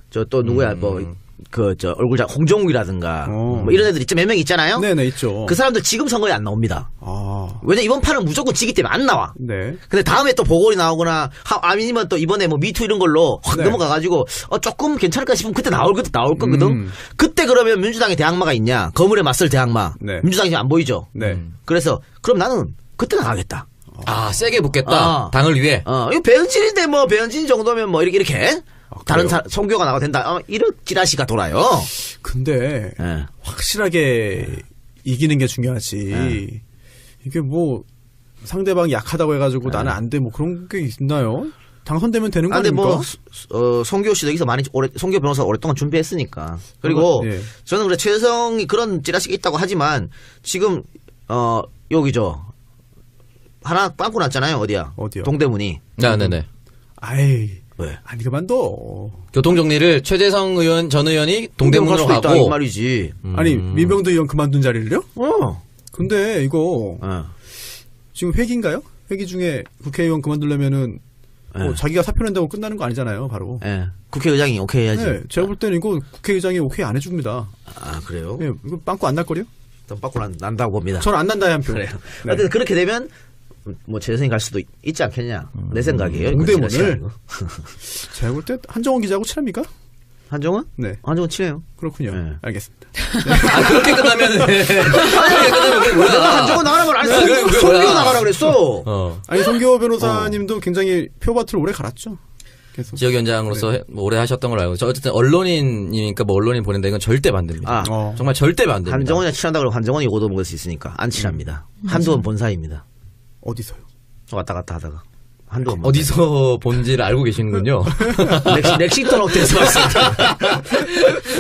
저 또 누구야, 얼굴 홍정욱이라든가, 뭐 이런 애들 몇 명 있잖아요? 네네, 있죠. 그 사람들 지금 선거에 안 나옵니다. 아, 왜냐, 이번 판은 무조건 지기 때문에 안 나와. 네. 근데 다음에 또 보궐이 나오거나, 아니면 또 이번에 뭐 미투 이런 걸로 확 네. 넘어가가지고, 조금 괜찮을까 싶으면 그때 나올 거거든? 그때 그러면 민주당에 대항마가 있냐? 거물에 맞설 대항마. 네. 민주당이 지금 안 보이죠? 네. 그래서, 그럼 나는 그때 나가겠다. 세게 붙겠다. 당을 위해. 이거 배현진인데 뭐, 배현진 정도면 뭐, 이렇게. 다른 성교가 나가 된다. 이런 찌라시가 돌아요. 근데 예. 확실하게 이기는 게 중요하지. 이게 뭐 상대방이 약하다고 해가지고 나는 안 돼 뭐 그런 게 있나요? 당선되면 되는 거 근데 아닙니까? 뭐, 송교 씨도 여기서 송교 변호사 오랫동안 준비했으니까. 그리고 예. 저는 그래, 최성이 그런 찌라시가 있다고 하지만 지금, 여기죠. 하나 빵꾸 났잖아요. 어디야? 어디요? 동대문이. 네네. 아이, 왜? 아니 그만둬. 교통정리를 최재성 의원 전 의원이 동대문으로 갈 수도 있다, 가고 이 말이지. 아니 민병도 의원 그만둔 자리를요? 어. 근데 이거 지금 회기인가요? 회기 중에 국회의원 그만두려면은 뭐 자기가 사표 낸다고 끝나는 거 아니잖아요, 바로. 예. 국회의장이 오케이 해야지. 네, 제가 볼 때는 이거 국회의장이 오케이 안 해줍니다. 아, 그래요? 예, 이거 빵꾸 안 날 거요? 좀 빵꾸 난다고 봅니다. 저는 안 난다에 한 표. 그래요. 네. 하여튼 그렇게 되면 뭐 재선이 갈 수도 있지 않겠냐. 내 생각이에요. 동대문을 제가 볼 때 한정원 기자하고 친합니까? 한정원? 네, 한정원 친해요. 그렇군요. 네. 알겠습니다. 그렇게 끝나면 내가 한정원 나가라 말 안 했어. 그게 뭐야. 송교 나가라 그랬어. 아니 송교 변호사님도 굉장히 표밭을 오래 갈았죠. 계속. 지역위원장으로서 뭐 오래 하셨던 걸로 알고. 어쨌든 언론인이니까 뭐 언론인 보낸다 이건 절대 반대입니다. 정말 절대 반대입니다. 한정원이 친하다 그러면 한정원이 오도 먹을 수 있으니까 안 친합니다. 한두 번 본 사이입니다. 어디서요? 왔다 갔다 하다가. 한두 번. 어디서 본지를 알고 계시는군요. 렉싱턴 호텔에서 왔습니다.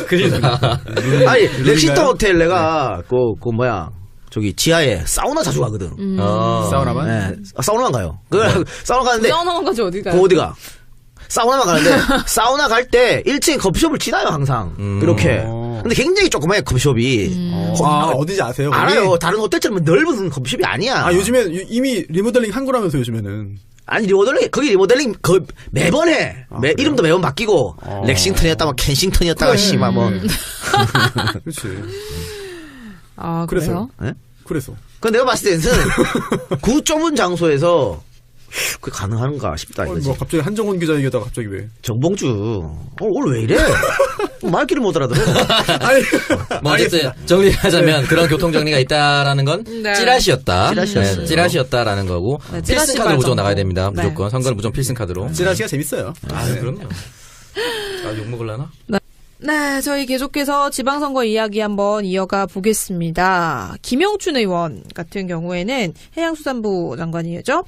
그러니까. 아니, 렉싱턴 호텔 내가 저기 지하에 사우나 자주 가거든. 사우나만? 네. 사우나만 가요. 사우나 가는데 사우나만 가지 어디 가요? 그 어디가? 사우나만 가는데 사우나 갈 때 1층에 커피숍을 지나요 항상. 이렇게. 근데 굉장히 조그마해 커피숍이. 어디지 아세요? 거기? 알아요. 다른 호텔처럼 넓은 커피숍이 아니야. 요즘에 이미 리모델링 한 거라면서 요즘에는. 아니 거기 리모델링 매번 해. 이름도 매번 바뀌고 렉싱턴이었다가 켄싱턴이었다가 그래. 씨발 뭐. 그렇지. 아, 그래서요? 그래요? 네? 그래서. 그 내가 봤을 때는 그 좁은 장소에서 그게 가능한가 싶다 이거지. 뭐 갑자기 한정원 기자 얘기하다가 갑자기 왜? 정봉주 오늘 왜 이래? 말귀를 못 알아들어. 아니, 뭐 어쨌든 정리하자면 그런 교통정리가 있다라는 건 네. 찌라시였다. 찌라시였어요. 네, 찌라시였다라는 거고 네, 찌라시 필승 카드로 무조건 발전고. 나가야 됩니다. 네. 무조건 선거는 무조건 필승 카드로. 지라시가 재밌어요. 그럼요. 욕먹을라나? 네, 저희 계속해서 지방선거 이야기 한번 이어가 보겠습니다. 김영춘 의원 같은 경우에는 해양수산부 장관이죠.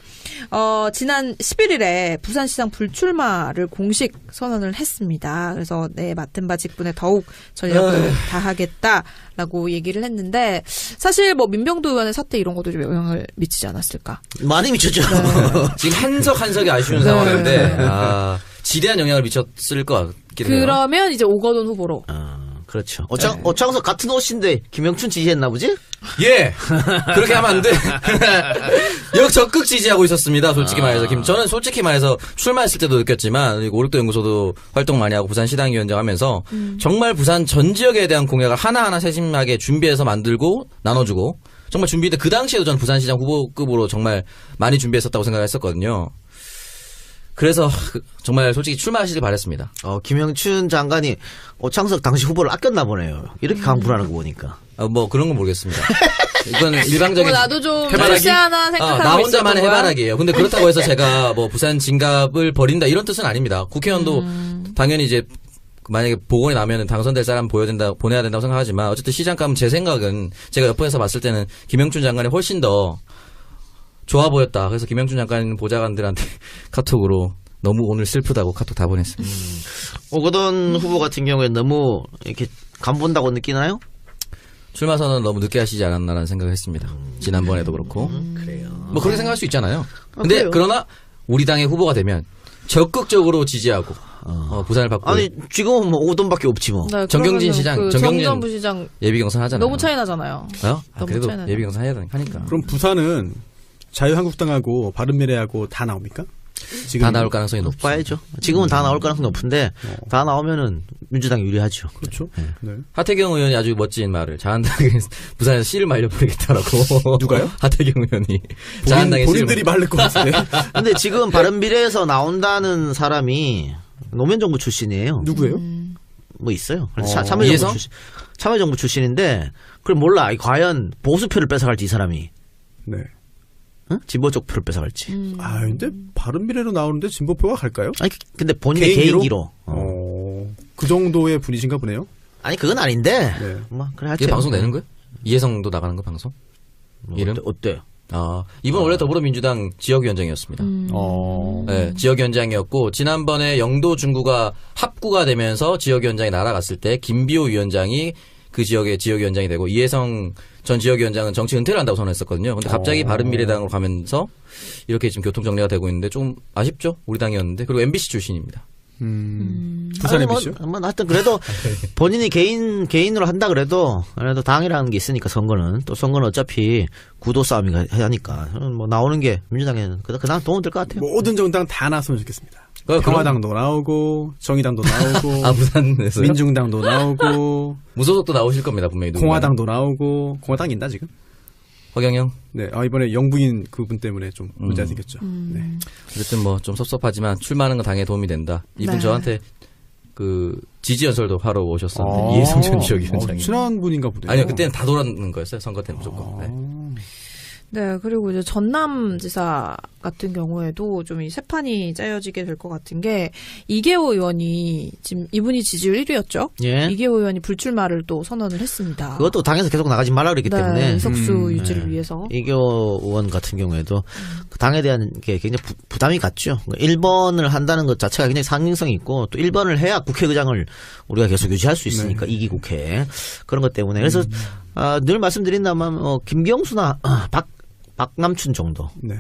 지난 11일에 부산시장 불출마를 공식 선언을 했습니다. 그래서 맡은 바 직분에 더욱 전력을 다하겠다라고 얘기를 했는데 사실 뭐 민병도 의원의 사태 이런 것도 좀 영향을 미치지 않았을까? 많이 미쳤죠. 지금 한석이 아쉬운 상황인데 지대한 영향을 미쳤을 것 같긴 해요. 그러면 이제 오거돈 후보로. 그렇죠. 오창석 같은 옷인데 김영춘 지지했나 보지? 예! 그렇게 하면 안 돼. 적극 지지하고 있었습니다, 솔직히 말해서. 저는 솔직히 말해서 출마했을 때도 느꼈지만, 오륙도 연구소도 활동 많이 하고 부산 시당위원장 하면서, 정말 부산 전 지역에 대한 공약을 하나하나 세심하게 준비해서 만들고, 나눠주고, 정말 준비할 때 그 당시에도 전 부산시장 후보급으로 정말 많이 준비했었다고 생각했었거든요. 그래서 정말 솔직히 출마하시길 바랬습니다. 김영춘 장관이 오창석 당시 후보를 아꼈나 보네요. 이렇게 강불하는 거 보니까. 뭐 그런 건 모르겠습니다. 이건 일방적인 나도 좀 해바라기? 글쎄 하나 생각하고 나 혼자만의 있었던 거야? 해바라기예요. 근데 그렇다고 해서 제가 뭐 부산 진갑을 버린다 이런 뜻은 아닙니다. 국회의원도 당연히 이제 만약에 보궐에 나면은 당선될 사람 보내야 된다고 생각하지만 어쨌든 시장감은 제 생각은 제가 옆에서 봤을 때는 김영춘 장관이 훨씬 더 좋아 보였다. 그래서 김영춘 장관 보좌관들한테 카톡으로 너무 오늘 슬프다고 카톡 다 보냈습니다. 오거돈 후보 같은 경우에 너무 이렇게 간본다고 느끼나요? 출마 선언 너무 늦게 하시지 않았나라는 생각을 했습니다. 지난번에도 그렇고. 그래요. 뭐 그렇게 생각할 수 있잖아요. 근데 그래요. 그러나 우리 당의 후보가 되면 적극적으로 지지하고 부산을 받고 아니 지금은 뭐 오돈밖에 없지 뭐. 네, 정경진 그러면은 시장, 그 정경진 정전 부시장 예비 경선 하잖아요. 너무 차이 나잖아요. 어? 너무 그래도 차이 나죠. 예비 경선 해야 하니까. 그럼 부산은 자유한국당하고 바른미래하고 다 나옵니까? 지금 다 나올 가능성이 높죠. 봐야죠. 지금은 다 나올 가능성이 높은데 다 나오면은 민주당이 유리하죠. 그렇죠. 네. 하태경 의원이 아주 멋진 말을 자한당에 부산에서 씨를 말려버리겠다라고. 누가요? 하태경 의원이 자한당에 본인들이 말릴 것 같은데. 근데 지금 바른미래에서 나온다는 사람이 노무현 정부 출신이에요. 누구예요? 뭐 있어요. 이해성? 참여정부 출신인데 그럼 몰라. 과연 보수표를 뺏어갈지 이 사람이. 네. 응? 진보 쪽 표를 뺏어갈지. 아, 근데 바른미래로 나오는데 진보표가 갈까요? 아니 근데 본인의 개인기로. 그 정도의 분이신가 보네요. 아니 그건 아닌데. 네. 뭐 그래 이게 방송 내는 거예요? 이해성도 나가는 거 방송? 이름? 어때요? 이분 원래 더불어민주당 지역위원장이었습니다. 네, 지역위원장이었고 지난번에 영도 중구가 합구가 되면서 지역위원장이 날아갔을 때 김비호 위원장이 그 지역의 지역위원장이 되고 이해성 전 지역위원장은 정치 은퇴를 한다고 선언했었거든요. 근데 갑자기 바른미래당으로 가면서 이렇게 지금 교통 정리가 되고 있는데 좀 아쉽죠? 우리 당이었는데. 그리고 MBC 출신입니다. 부산 MBC요? 뭐 하여튼 그래도 본인이 개인으로 한다 그래도 당이라는 게 있으니까 선거는 어차피 구도 싸움이 하니까 뭐 나오는 게 민주당에는 그다음 도움 될 것 같아요. 모든 정당 다 나왔으면 좋겠습니다. 평화당도 나오고 정의당도 나오고 부산에서 민중당도 나오고 무소속도 나오실 겁니다 분명히. 공화당도 나오고 공화당 있나 지금? 허경영. 네, 이번에 영부인 그분 때문에 좀 문제가 생겼죠. 네. 어쨌든 뭐 좀 섭섭하지만 출마하는 건 당에 도움이 된다. 이분 네. 저한테 그 지지 연설도 하러 오셨었는데 이해성 전 지역위원장이. 친한 분인가 보네요. 아니요, 그때는 다 돌아는 거였어요. 선거 때 무조건. 네. 네, 그리고 이제 전남지사 같은 경우에도 좀 이 세 판이 짜여지게 될 것 같은 게 이계호 의원이 지금 이분이 지지율 1위였죠. 예. 이계호 의원이 불출마를 또 선언을 했습니다. 그것도 당에서 계속 나가지 말라 그랬기 네, 때문에 의석수 유지를 위해서. 이교 의원 같은 경우에도 그 당에 대한 게 굉장히 부담이 갔죠. 1번을 한다는 것 자체가 굉장히 상징성이 있고 또 1번을 해야 국회의장을 우리가 계속 유지할 수 있으니까 2기 국회 그런 것 때문에 그래서 늘 말씀드린다면 김경수나 박남춘 정도. 네.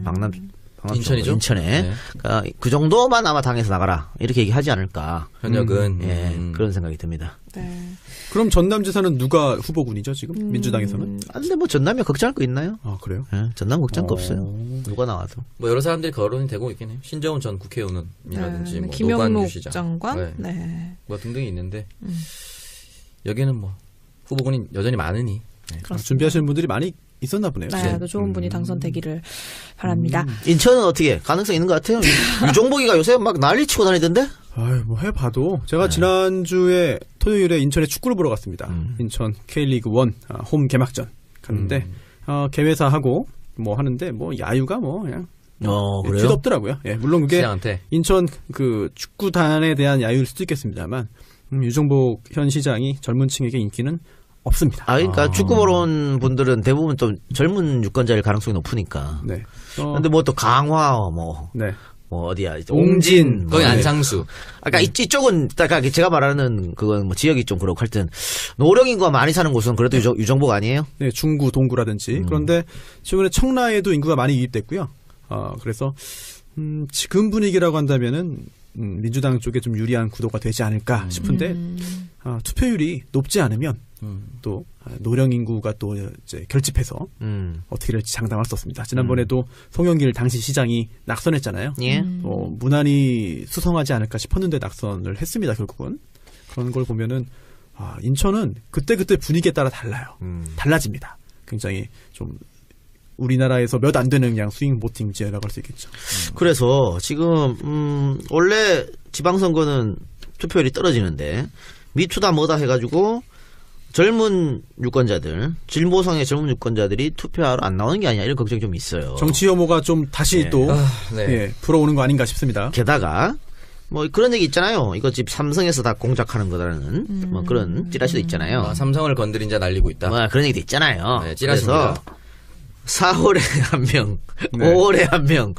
박남춘 인천이죠? 인천에. 네. 그러니까 그 정도만 아마 당에서 나가라. 이렇게 얘기하지 않을까. 현역은. 그런 생각이 듭니다. 네. 그럼 전남지사는 누가 후보군이죠 지금 민주당에서는? 근데 뭐 전남이 걱정할 거 있나요? 아 그래요? 전남 걱정할 거 없어요. 누가 나와도. 뭐 여러 사람들이 거론이 되고 있긴 해요. 신정훈 전 국회의원이라든지 네, 뭐 김영록 노관유 시장. 장관. 네. 네. 뭐 등등이 있는데 여기는 뭐 후보군이 여전히 많으니. 네. 준비하시는 분들이 많이 있었나 보네요. 네, 또 좋은 분이 당선되기를 바랍니다. 인천은 어떻게 가능성 있는 것 같아요? 유종복이가 요새 막 난리치고 다니던데? 아유, 뭐 해봐도 제가 지난주에 토요일에 인천에 축구를 보러 갔습니다. 인천 K리그 1 홈 개막전 갔는데 개회사하고 뭐 하는데 뭐 야유가 뭐 그냥 그래요? 끝없더라고요. 예, 물론 그게 시장한테. 인천 그 축구단에 대한 야유일 수도 있겠습니다만 유종복 현 시장이 젊은 층에게 인기는 없습니다. 그러니까 축구 보러 온 분들은 대부분 또 젊은 유권자일 가능성이 높으니까. 네. 근데 뭐 또 강화 네. 뭐 어디야? 옹진. 거기 네. 안상수. 아까 이쪽은 딱 제가 말하는 그건 뭐 지역이 좀 그렇고 할 땐 노령 인구가 많이 사는 곳은 그래도 유정복 아니에요? 네, 중구, 동구라든지. 그런데 최근에 청라에도 인구가 많이 유입됐고요. 그래서 지금 분위기라고 한다면은 민주당 쪽에 좀 유리한 구도가 되지 않을까 싶은데 투표율이 높지 않으면 또 노령 인구가 또 이제 결집해서 어떻게 될지 장담할 수 없습니다. 지난번에도 송영길 당시 시장이 낙선했잖아요. 예. 무난히 수성하지 않을까 싶었는데 낙선을 했습니다. 결국은 그런 걸 보면은 인천은 그때 분위기에 따라 달라요. 달라집니다. 굉장히 좀 우리나라에서 몇 안 되는 그냥 스윙 보팅 지역이라고 할 수 있겠죠. 그래서 지금 원래 지방선거는 투표율이 떨어지는데 미투다 뭐다 해가지고 젊은 유권자들, 진보성의 젊은 유권자들이 투표하러 안 나오는 게 아니냐 이런 걱정이 좀 있어요. 정치 혐오가 좀 다시 또 네. 불어오는 거 아닌가 싶습니다. 게다가 뭐 그런 얘기 있잖아요. 이거 집 삼성에서 다 공작하는 거라는 뭐 그런 찌라시도 있잖아요. 삼성을 건드린 자 날리고 있다. 뭐 그런 얘기도 있잖아요. 네, 찌라시입니다. 그래서 4월에 한 명, 네. 5월에 한 명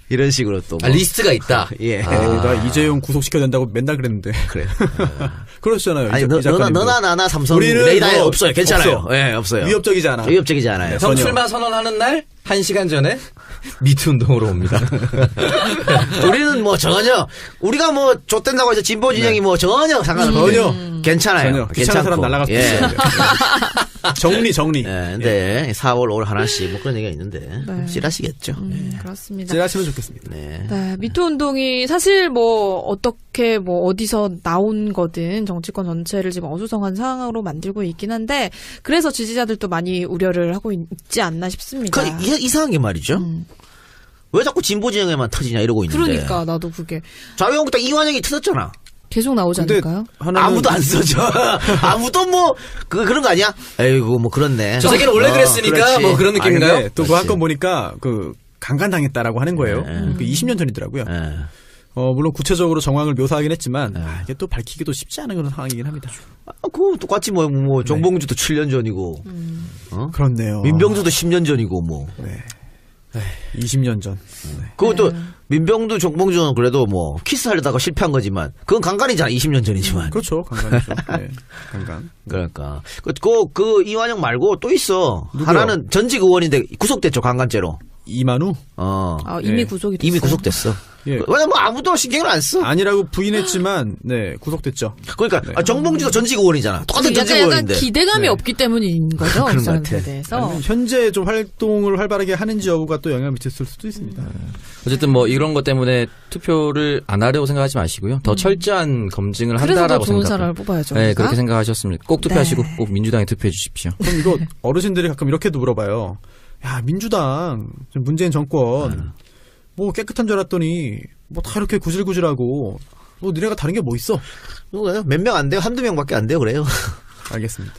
이런 식으로 또 뭐. 리스트가 있다. 예. 나 이재용 구속시켜야 된다고 맨날 그랬는데. 그래. 그러시잖아요. 아니 너나 나나 삼성 우리는 레이더에 뭐 없어요. 괜찮아요. 없어. 예, 없어요. 위협적이지 않아. 위협적이지 않아요. 형 전혀. 출마 선언하는 날 1시간 전에 미투 운동으로 옵니다. 우리는 뭐 전혀 우리가 뭐 좆된다고 해서 진보 진영이 뭐 전혀 상관없어요. 전혀. 괜찮아요. 전혀. 귀찮은 사람 날라갈 수 예. 있어요. 정리. 네, 근데 4월 올 하나씩 뭐 그런 얘기가 있는데 네. 찌라시겠죠. 네. 그렇습니다. 찌라시면 좋겠습니다. 네. 네, 미투 운동이 사실 뭐 어떻게 뭐 어디서 나온 거든 정치권 전체를 지금 어수선한 상황으로 만들고 있긴 한데 그래서 지지자들도 많이 우려를 하고 있지 않나 싶습니다. 이상한 게 말이죠. 왜 자꾸 진보 진영에만 터지냐 이러고 있는데. 그러니까 나도 그게 자유한국당 이완영이 터졌잖아. 계속 나오지 근데 않을까요? 하나는 아무도 안 써져. 아무도 뭐 그런 거 아니야? 에이구 뭐 그렇네. 저 새끼는 원래 그랬으니까 그렇지. 뭐 그런 느낌인가요? 또 그 한 건 보니까 그 강간당했다라고 하는 거예요. 네. 그 20년 전이더라고요. 예. 물론 구체적으로 정황을 묘사하긴 했지만 이게 또 밝히기도 쉽지 않은 그런 상황이긴 합니다. 그거 똑같이 뭐 정봉주도 7년 전이고, 그렇네요. 민병주도 10년 전이고 뭐. 네. 20년 전. 그것도 민병두 정봉주는 그래도 뭐 키스하려다가 실패한 거지만 그건 강간이잖아. 20년 전이지만. 그렇죠. 강간이죠. 네. 강간. 그러니까 그 이완영 말고 또 있어. 누구요? 하나는 전직 의원인데 구속됐죠. 강간죄로. 이만우? 이미 네. 구속이 됐어요. 이미 구속됐어. 예. 왜냐면 아무도 신경을 안 써. 아니라고 부인했지만 네 구속됐죠. 그러니까 네. 정봉주도 전직 의원이잖아. 똑같은 전직 약간 의원인데. 기대감이 네. 없기 때문인 거죠. 그런 그 것 같아. 사람들에 대해서. 아니면 현재 좀 활동을 활발하게 하는지 여부가 또 영향을 미쳤을 수도 있습니다. 어쨌든 뭐 이런 것 때문에 투표를 안 하려고 생각하지 마시고요. 더 철저한 검증을 그래서 더 한다라고 좋은 생각. 사람을 뽑아야죠. 네, 우리가. 그렇게 생각하셨으면 꼭 투표하시고 네. 꼭 민주당에 투표해 주십시오. 그럼 이거 어르신들이 가끔 이렇게도 물어봐요. 야 민주당 문재인 정권 뭐 깨끗한 줄 알았더니 뭐 다 이렇게 구질구질하고 뭐 니네가 다른 게 뭐 있어? 누구예요? 몇 명 안 돼요? 한두 명밖에 안 돼요. 그래요. 알겠습니다.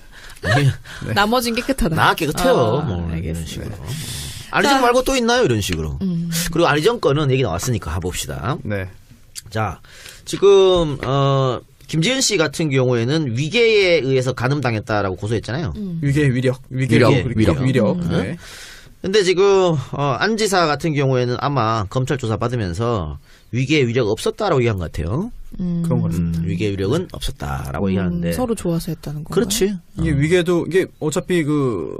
나머진 깨끗하다. 나 깨끗해요. 아, 뭐 이런 알겠습니다. 식으로. 안희정 말고 또 있나요? 이런 식으로. 그리고 안희정 거는 얘기 나왔으니까 봅시다. 네. 자, 지금 김지은 씨 같은 경우에는 위계에 의해서 간음당했다라고 고소했잖아요. 위력. 네. 근데 지금 안 지사 같은 경우에는 아마 검찰 조사 받으면서 위계의 위력 없었다라고 얘기한 것 같아요. 그런 것 같습니다. 위계의 위력은 없었다라고 얘기하는데. 서로 좋아서 했다는 거. 그렇지. 이게 위계도 이게 어차피 그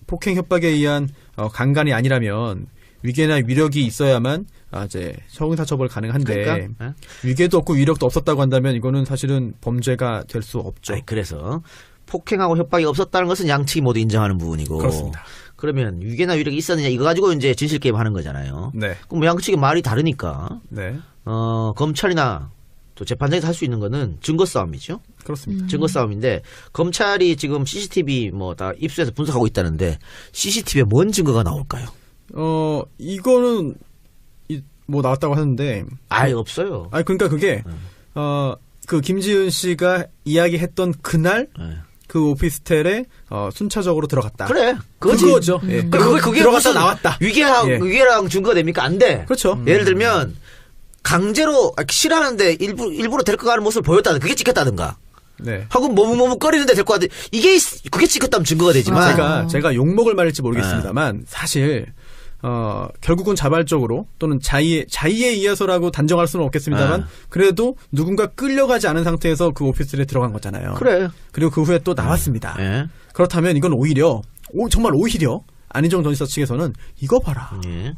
폭행 협박에 의한 강간이 아니라면 위계나 위력이 있어야만 이제 형사처벌 가능한데 그러니까. 위계도 없고 위력도 없었다고 한다면 이거는 사실은 범죄가 될 수 없죠. 그래서 폭행하고 협박이 없었다는 것은 양측이 모두 인정하는 부분이고. 그렇습니다. 그러면 위계나 위력이 있었느냐 이거 가지고 이제 진실 게임 하는 거잖아요. 네. 그럼 뭐 양측의 말이 다르니까 네. 검찰이나 또 재판장에서 할 수 있는 거는 증거 싸움이죠. 그렇습니다. 증거 싸움인데 검찰이 지금 CCTV 뭐 다 입수해서 분석하고 있다는데 CCTV에 뭔 증거가 나올까요? 이거는 뭐 나왔다고 하는데 아예 없어요. 그러니까 그게 그 김지은 씨가 이야기했던 그날 네. 그 오피스텔에 순차적으로 들어갔다. 그래. 그거지. 그거죠. 예. 그게 들어갔다 무슨 나왔다. 위계랑 증거가 됩니까? 안 돼. 그렇죠. 예를 들면 강제로 싫어하는데 일부러 데리고 가는 모습을 보였다든 그게 찍혔다든가. 네. 하고 머뭇머뭇거리는데 데리고 가든 그게 찍혔다면 증거가 되지만. 제가 욕먹을 말일지 모르겠습니다만 사실 결국은 자발적으로 또는 자의에 의해서라고 단정할 수는 없겠습니다만 그래도 누군가 끌려가지 않은 상태에서 그 오피스텔에 들어간 거잖아요. 그래. 그리고 그 후에 또 나왔습니다. 예. 그렇다면 이건 오히려 정말 오히려 안희정 전 지사 측에서는 이거 봐라. 예.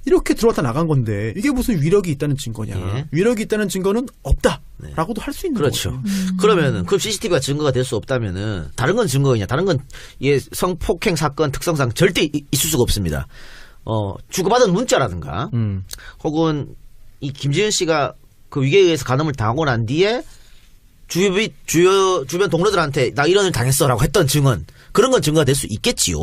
이렇게 들어왔다 나간 건데 이게 무슨 위력이 있다는 증거냐. 예. 위력이 있다는 증거는 없다라고도 할 수 있는 그렇죠. 거죠. 그러면은 그 CCTV가 증거가 될 수 없다면은 다른 건 증거이냐? 다른 건 성폭행 사건 특성상 절대 있을 수가 없습니다. 주고받은 문자라든가 혹은 이 김지은 씨가 그 위계에 의해서 간음을 당하고 난 뒤에 주변 동료들한테 나 이런 일 당했어라고 했던 증언 그런 건 증거가 될 수 있겠지요.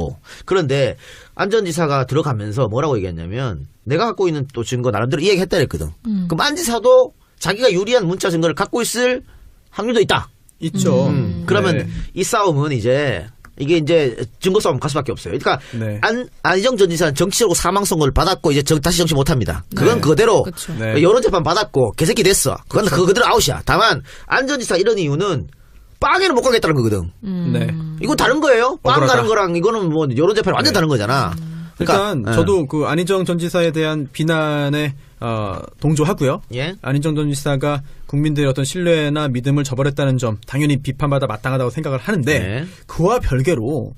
그런데 안 전 지사가 들어가면서 뭐라고 얘기했냐면 내가 갖고 있는 또 증거 나름대로 이 얘기 했다 그랬거든. 그럼 안 지사도 자기가 유리한 문자 증거를 갖고 있을 확률도 있다. 있죠. 그러면 네. 이 싸움은 이게 이제 증거 싸움 갈 수밖에 없어요. 그러니까 네. 안희정 전 지사는 정치적으로 사망 선고를 받았고 이제 다시 정치 못합니다. 그건 네. 그대로 그쵸. 네. 여론 재판 받았고 개새끼 됐어. 그건 그대로 아웃이야. 다만 안 전 지사 이런 이유는 빵에는 못 가겠다는 거거든. 네. 이건 다른 거예요. 빵 억울하다. 가는 거랑 이거는 뭐 여론 재판 완전 다른 거잖아. 일단 그러니까, 저도 그 안희정 전 지사에 대한 비난에 동조하고요. 예. 안희정 전 지사가 국민들의 어떤 신뢰나 믿음을 저버렸다는 점 당연히 비판받아 마땅하다고 생각을 하는데 네. 그와 별개로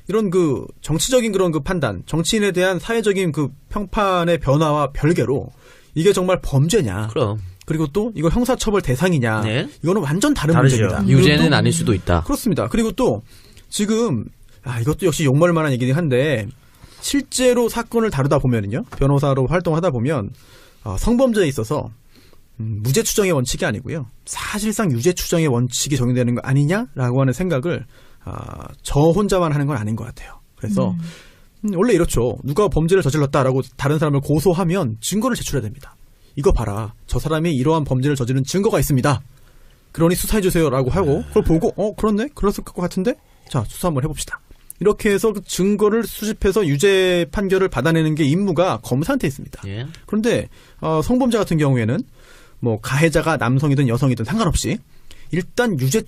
이런 그 정치적인 그런 그 판단, 정치인에 대한 사회적인 그 평판의 변화와 별개로 이게 정말 범죄냐? 그럼 그리고 또 이거 형사처벌 대상이냐? 네. 이거는 완전 다른 다르죠. 문제입니다. 유죄는 그리고 또 아닐 수도 있다. 그렇습니다. 그리고 또 지금 이것도 역시 욕먹을 만한 얘기긴 한데 실제로 사건을 다루다 보면은요. 변호사로 활동하다 보면 성범죄에 있어서 무죄 추정의 원칙이 아니고요. 사실상 유죄 추정의 원칙이 적용되는 거 아니냐라고 하는 생각을 저 혼자만 하는 건 아닌 것 같아요. 그래서 원래 이렇죠. 누가 범죄를 저질렀다라고 다른 사람을 고소하면 증거를 제출해야 됩니다. 이거 봐라. 저 사람이 이러한 범죄를 저지른 증거가 있습니다. 그러니 수사해주세요라고 하고 그걸 보고 그렇네? 그랬을 것 같은데? 자, 수사 한번 해봅시다. 이렇게 해서 그 증거를 수집해서 유죄 판결을 받아내는 게 임무가 검사한테 있습니다. 예. 그런데 성범죄 같은 경우에는 뭐 가해자가 남성이든 여성이든 상관없이 일단 유죄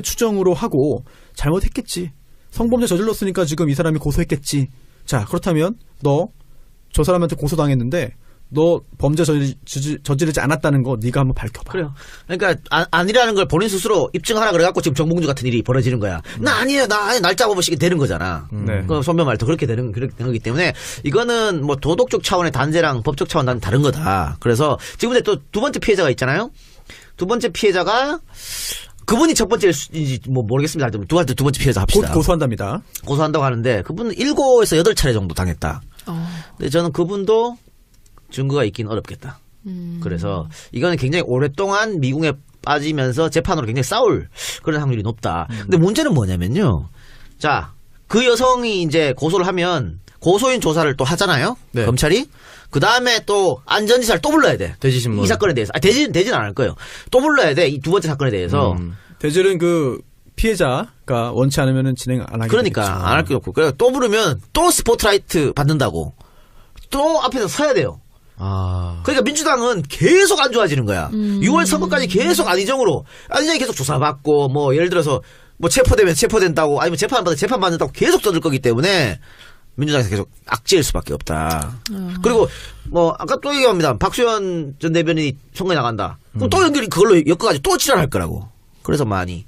추정으로 하고 잘못했겠지. 성범죄 저질렀으니까 지금 이 사람이 고소했겠지. 자, 그렇다면 너 저 사람한테 고소당했는데 너 범죄 저지르지 않았다는 거 네가 한번 밝혀봐. 그래요. 그러니까 아니라는 걸 본인 스스로 입증하라 그래갖고 지금 정봉주 같은 일이 벌어지는 거야. 나 아니에요. 나 날짜 보시게 되는 거잖아. 네. 그 손변 말도 그렇게 되는 거기 때문에 이거는 뭐 도덕적 차원의 단죄랑 법적 차원은 다른 거다. 그래서 지금 또 두 번째 피해자가 있잖아요. 두 번째 피해자가 그분이 첫 번째인지 뭐 모르겠습니다. 두 번째 피해자 합시다. 곧 고소한답니다. 고소한다고 하는데 그분은 7에서 8차례 정도 당했다. 근데 저는 그분도 증거가 있긴 어렵겠다. 그래서 이거는 굉장히 오랫동안 미궁에 빠지면서 재판으로 굉장히 싸울 그런 확률이 높다. 근데 문제는 뭐냐면요. 자, 그 여성이 이제 고소를 하면 고소인 조사를 또 하잖아요. 네. 검찰이. 그 다음에 또 안전지사를 또 불러야 돼. 대지신문. 이 사건에 대해서. 되진 않을 거예요. 또 불러야 돼. 이 두 번째 사건에 대해서. 대질은 그 피해자가 원치 않으면 진행 안 하게 그러니까 되겠죠. 안 할 게 없고. 그래서 또 부르면 또 스포트라이트 받는다고. 또 앞에서 서야 돼요. 그러니까 민주당은 계속 안 좋아지는 거야. 6월 선거까지 계속 안희정으로 계속 조사받고 뭐 예를 들어서 뭐 체포되면 체포된다고 아니면 재판받으면 재판받는다고 계속 떠들 거기 때문에 민주당에서 계속 악재일 수밖에 없다. 그리고 뭐 아까 또 얘기합니다. 박수현 전 대변인이 선거에 나간다. 그럼 또 연결이 그걸로 엮어가지고 또 지랄할 거라고. 그래서 많이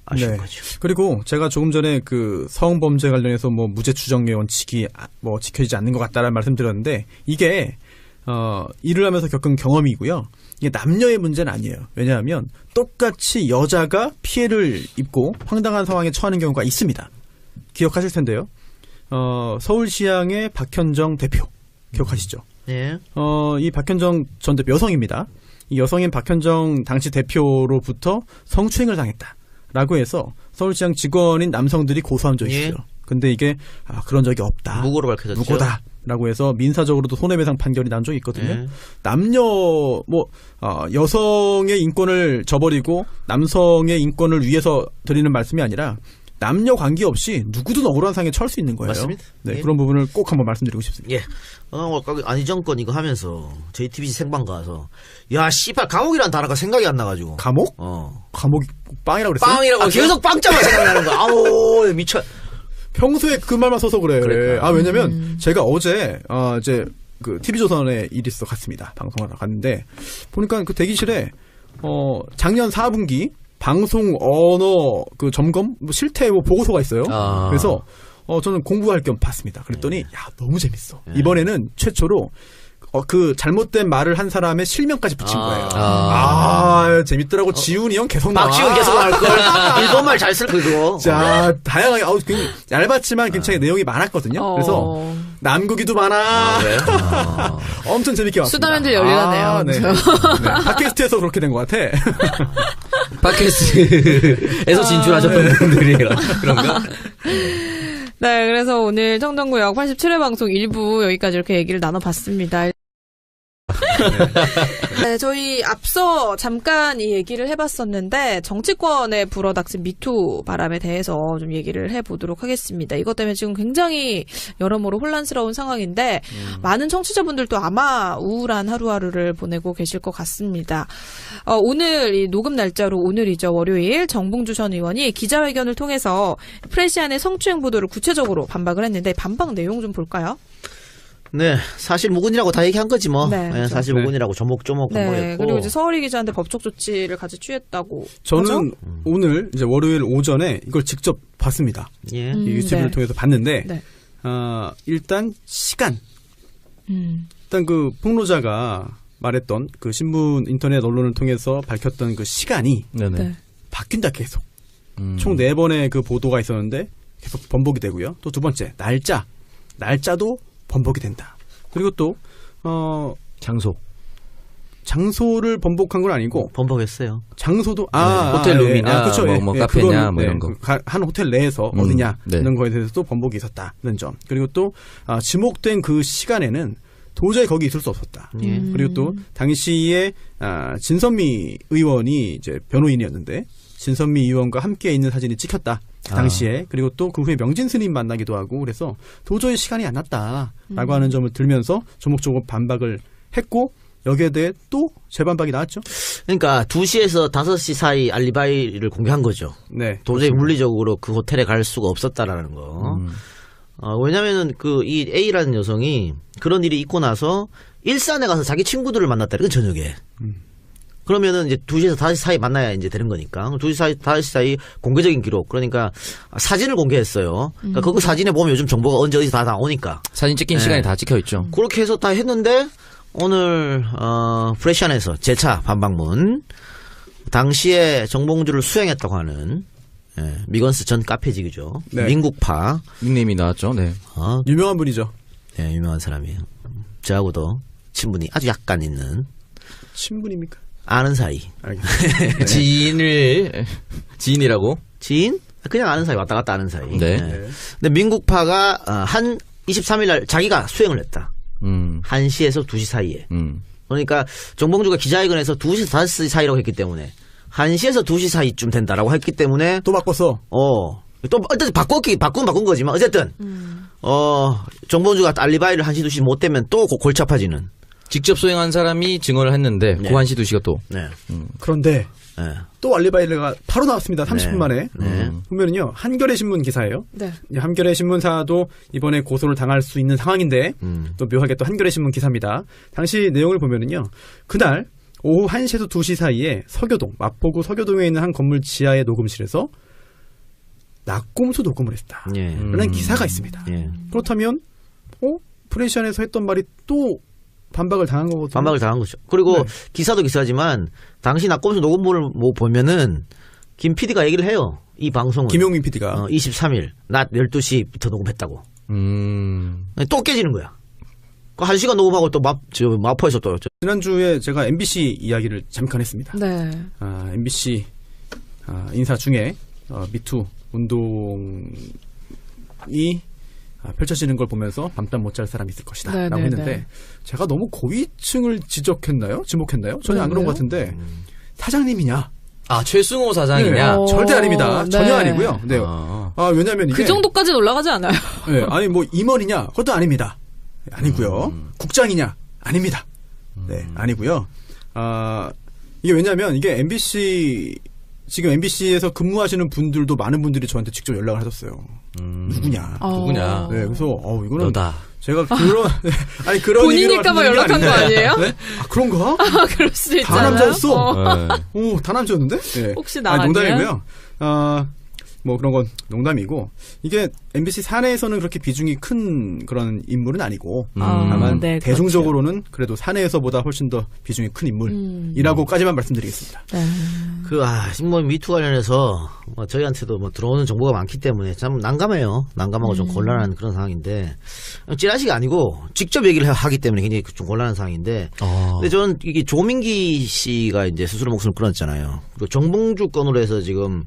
아쉬운 거죠. 그리고 제가 조금 전에 그 성범죄 관련해서 뭐 무죄 추정의 원칙이 뭐 지켜지지 않는 것 같다라는 말씀드렸는데 이게 일을 하면서 겪은 경험이고요. 이게 남녀의 문제는 아니에요. 왜냐하면 똑같이 여자가 피해를 입고 황당한 상황에 처하는 경우가 있습니다. 기억하실 텐데요. 서울시향의 박현정 대표 기억하시죠? 네. 이 박현정 전 대표 여성입니다. 이 여성인 박현정 당시 대표로부터 성추행을 당했다라고 해서 서울시향 직원인 남성들이 고소한 적이 있어요. 근데 이게 그런 적이 없다. 무고로 밝혀졌죠. 무고다라고 해서 민사적으로도 손해배상 판결이 난 적이 있거든요. 남녀 여성의 인권을 저버리고 남성의 인권을 위해서 드리는 말씀이 아니라 남녀 관계없이 누구든 억울한 상에 처할 수 있는 거예요. 맞습니다. 네, 예. 그런 부분을 꼭 한번 말씀드리고 싶습니다. 예. 안희정 건 이거 하면서 JTBC 생방 가서 야 씨발 감옥이란 단어가 생각이 안 나가지고. 감옥? 감옥이 빵이라고 그랬어요? 빵이라고 계속 빵자만 생각나는 거. 아우 미쳐. 평소에 그 말만 써서 그래. 그러니까. 왜냐면 제가 어제 이제 그 TV조선에 일이 있어 갔습니다. 방송하러 갔는데 보니까 그 대기실에 작년 4분기 방송 언어 그 점검 실태 보고서가 있어요. 그래서 저는 공부할 겸 봤습니다. 그랬더니 야 너무 재밌어. 이번에는 최초로 그 잘못된 말을 한 사람의 실명까지 붙인 거예요. 재밌더라고. 지훈이 형 계속 나와. 박지훈 계속 나올 걸. 일본말 잘 쓸 거고. 자, 다양하게 굉장히 얇았지만 굉장히 내용이 많았거든요. 그래서 남극이도 많아. 엄청 재밌게 봤습니다. 수다맨들 열일하네요. 네. 팟캐스트에서 그렇게 된 것 같아. 팟캐스트에서 진출하셨던 분들이에요. 그런가? 네, 그래서 오늘 청정구역 87회 방송 1부 여기까지 이렇게 얘기를 나눠봤습니다. 네, 저희 앞서 잠깐 이 얘기를 해봤었는데 정치권에 불어닥친 미투 바람에 대해서 좀 얘기를 해보도록 하겠습니다. 이것 때문에 지금 굉장히 여러모로 혼란스러운 상황인데 많은 청취자분들도 아마 우울한 하루하루를 보내고 계실 것 같습니다. 오늘 이 녹음 날짜로 오늘이죠. 월요일 정봉주 전 의원이 기자회견을 통해서 프레시안의 성추행 보도를 구체적으로 반박을 했는데 반박 내용 좀 볼까요? 네, 사실 무근이라고 다 얘기한 거지 뭐. 네, 그렇죠. 사실 무근이라고 조목조목 한 네, 거였고. 그리고 이제 서울이 기자한테 법적 조치를 같이 취했다고. 저는 하죠? 오늘 이제 월요일 오전에 이걸 직접 봤습니다. 예. 이 유튜브를 네. 통해서 봤는데 네. 일단 시간. 일단 그 폭로자가 말했던 그 신문 인터넷 언론을 통해서 밝혔던 그 시간이 네네. 네. 바뀐다 계속. 총 4번의 그 보도가 있었는데 계속 번복이 되고요. 또 두 번째 날짜도 번복이 된다. 그리고 또 장소를 번복한 건 아니고 번복했어요. 장소도 호텔 룸이냐, 그렇죠. 뭐 카페냐, 뭐 이런 거. 한 호텔 내에서 어디냐 네. 이런 거에 대해서도 번복이 있었다는 점. 그리고 또 지목된 그 시간에는 도저히 거기 있을 수 없었다. 그리고 또 당시에 진선미 의원이 이제 변호인이었는데 진선미 의원과 함께 있는 사진이 찍혔다. 당시에. 그리고 또 그 후에 명진 스님 만나기도 하고 그래서 도저히 시간이 안 났다라고 하는 점을 들면서 조목조목 반박을 했고 여기에 대해 또 재반박이 나왔죠. 그러니까 2시에서 5시 사이 알리바이를 공개한 거죠. 네. 도저히 물리적으로 그 호텔에 갈 수가 없었다라는 거. 왜냐면은 이 A라는 여성이 그런 일이 있고 나서 일산에 가서 자기 친구들을 만났다. 이건 저녁에. 그러면은 이제 2시에서 5시 사이 만나야 이제 되는 거니까. 2시, 5시 사이 공개적인 기록. 그러니까 사진을 공개했어요. 그러니까 그 사진에 보면 요즘 정보가 언제 어디서 다 나오니까. 사진 찍힌 시간이 다 찍혀 있죠. 그렇게 해서 다 했는데 오늘 프레시안에서 재차 반박문. 당시에 정봉주를 수행했다고 하는 미건스 전 카페직이죠. 네. 민국파. 닉네임이 나왔죠. 네. 유명한 분이죠. 네, 유명한 사람이에요. 저하고도 친분이 아주 약간 있는 친분입니까? 아는 사이. 알겠습니다. 지인이라고? 지인? 그냥 아는 사이. 왔다 갔다 아는 사이. 네. 근데 민국파가 한 23일 날 자기가 수행을 했다. 1시에서 2시 사이에. 그러니까 정봉주가 기자회견에서 2시에서 5시 사이라고 했기 때문에 1시에서 2시 사이쯤 된다라고 했기 때문에 또 바꿨어. 또 어쨌든 바꾼 거지만 어쨌든 정봉주가 알리바이를 1시 2시 못 되면 또 골치 아파지는. 직접 수행한 사람이 증언을 했는데 네. 그 1시 2시가 또. 네. 그런데 네. 또 알리바이가 바로 나왔습니다. 30분 만에. 네. 보면은요. 한겨레 신문 기사예요. 네. 한겨레 신문사도 이번에 고소를 당할 수 있는 상황인데 또 묘하게 또 한겨레 신문 기사입니다. 당시 내용을 보면은요. 그날 오후 1시에서 2시 사이에 서교동, 마포구 서교동에 있는 한 건물 지하의 녹음실에서 낙곰수 녹음을 했다. 예. 라는 기사가 있습니다. 예. 그렇다면 프레시안에서 했던 말이 또 반박을 당한 거거든요. 반박을 당한 거죠. 그리고 네. 기사도 기사지만 당시 낙검수 녹음본을 뭐 보면은 김 PD가 얘기를 해요. 이 방송은 김용민 PD가 23일 낮 12시부터 녹음했다고. 또 깨지는 거야. 그 1시간 녹음하고 또 마포에서 또 지난주에 제가 MBC 이야기를 잠깐 했습니다. 네. MBC 인사 중에 미투 운동이 펼쳐지는 걸 보면서 밤잠 못 잘 사람이 있을 것이다 네, 라고 네, 했는데 네. 제가 너무 고위층을 지목했나요? 전혀 안 그런 것 같은데 사장님이냐? 아, 최승호 사장이냐? 네, 절대 아닙니다. 네. 전혀 아니고요. 네. 왜냐면 이게 그 정도까지는 올라가지 않아요. 네, 아니 뭐 임원이냐? 그것도 아닙니다. 아니고요. 국장이냐? 아닙니다. 네, 아니고요. 이게 왜냐면 이게 지금 MBC에서 근무하시는 분들도 많은 분들이 저한테 직접 연락을 하셨어요. 누구냐? 누구냐? 네, 그래서 이거는 너다. 제가 그런 본인일까봐 연락한 거 아니에요? 네? 그런가? 그럴 수도 다 있잖아요. 남자였어. 네. 다 남자였는데? 네. 혹시 나 농담이고요. 뭐 그런 건 농담이고 이게 MBC 사내에서는 그렇게 비중이 큰 그런 인물은 아니고 다만 네, 대중적으로는 그래도 사내에서보다 훨씬 더 비중이 큰 인물이라고까지만 말씀드리겠습니다. 네. 신문 미투 관련해서 저희한테도 들어오는 정보가 많기 때문에 참 난감해요. 난감하고 좀 곤란한 그런 상황인데 찌라시가 아니고 직접 얘기를 하기 때문에 굉장히 좀 곤란한 상황인데 근데 저는 이게 조민기 씨가 이제 스스로 목숨을 끊었잖아요. 그리고 정봉주 건으로 해서 지금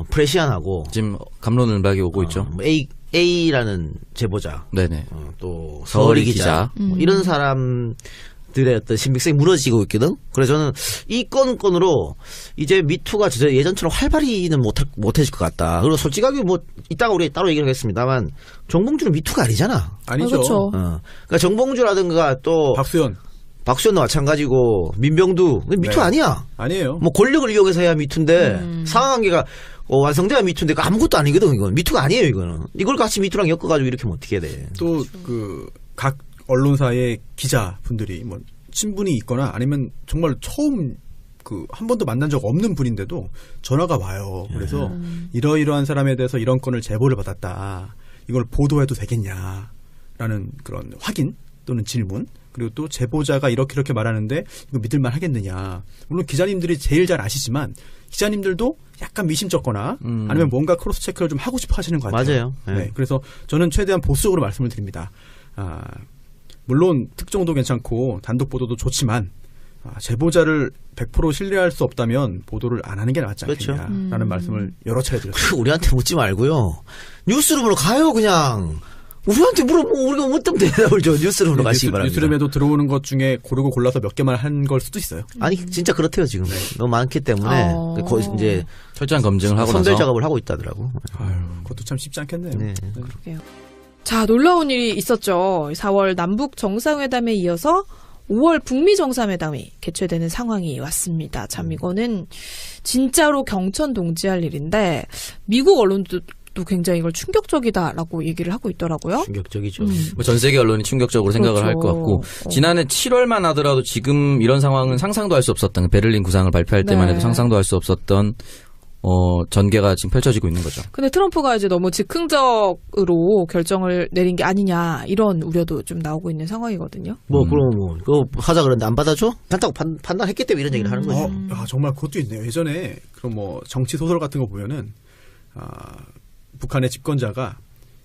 프레시안하고 지금 감론을 박이 오고 있죠. A라는 제보자, 네네. 또 서울이 서울이 기자, 이런 사람들의 어떤 신빙성이 무너지고 있거든. 그래서 저는 이 건으로 이제 미투가 예전처럼 활발히는 못해질 것 같다. 그리고 솔직하게 이따가 우리 따로 얘기를 하겠습니다만 정봉주는 미투가 아니잖아. 아니죠. 그렇죠. 그러니까 정봉주라든가 또 박수현도 마찬가지고 민병두 미투 네. 아니야. 아니에요. 뭐 권력을 이용해서 해야 미투인데 상하관계가 완성돼야 미투인데 아무것도 아니거든. 이건 미투가 아니에요. 이걸 같이 미투랑 엮어가지고 이렇게 하면 어떻게 해야 돼. 또 각 언론사의 기자분들이 뭐 친분이 있거나 아니면 정말 처음 한 번도 만난 적 없는 분인데도 전화가 와요. 그래서 이러이러한 사람에 대해서 이런 건을 제보를 받았다. 이걸 보도해도 되겠냐라는 그런 확인 또는 질문 그리고 또 제보자가 이렇게 말하는데 이거 믿을만 하겠느냐. 물론 기자님들이 제일 잘 아시지만 기자님들도 약간 미심쩍거나 아니면 뭔가 크로스 체크를 좀 하고 싶어 하시는 것 같아요. 맞아요. 네. 그래서 저는 최대한 보수적으로 말씀을 드립니다. 물론 특종도 괜찮고 단독 보도도 좋지만 제보자를 100% 신뢰할 수 없다면 보도를 안 하는 게 낫지 않겠냐라는 그렇죠. 말씀을 여러 차례 드렸습니다. 우리한테 묻지 말고요. 뉴스룸으로 가요 그냥. 우리한테 물어보면 우리가 뭐 어떤 대답을 줘. 뉴스룸으로 가시기 바랍니다. 뉴스룸에도 들어오는 것 중에 고르고 골라서 몇 개만 한 걸 수도 있어요. 아니 진짜 그렇대요 지금. 너무 많기 때문에 거의 이제 철저한 검증을 하고 선별 나서 작업을 하고 있다더라고. 그것도 참 쉽지 않겠네요. 네. 그러게요. 자, 놀라운 일이 있었죠. 4월 남북 정상회담에 이어서 5월 북미 정상회담이 개최되는 상황이 왔습니다. 참 이거는 진짜로 경천동지할 일인데 미국 언론도 굉장히 이걸 충격적이다라고 얘기를 하고 있더라고요. 충격적이죠. 뭐전 세계 언론이 충격적으로 생각을 할 것 같고 지난해 7월만 하더라도 지금 이런 상황은 상상도 할 수 없었던 베를린 구상을 발표할 때만 해도 상상도 할 수 없었던 전개가 지금 펼쳐지고 있는 거죠. 근데 트럼프가 이제 너무 즉흥적으로 결정을 내린 게 아니냐 이런 우려도 좀 나오고 있는 상황이거든요. 그럼 그거 하자 그랬는데 안 받아줘? 한다고 판단했기 때문에 이런 얘기를 하는 거죠. 정말 그것도 있네요. 예전에 그런 뭐 정치 소설 같은 거 보면은 북한의 집권자가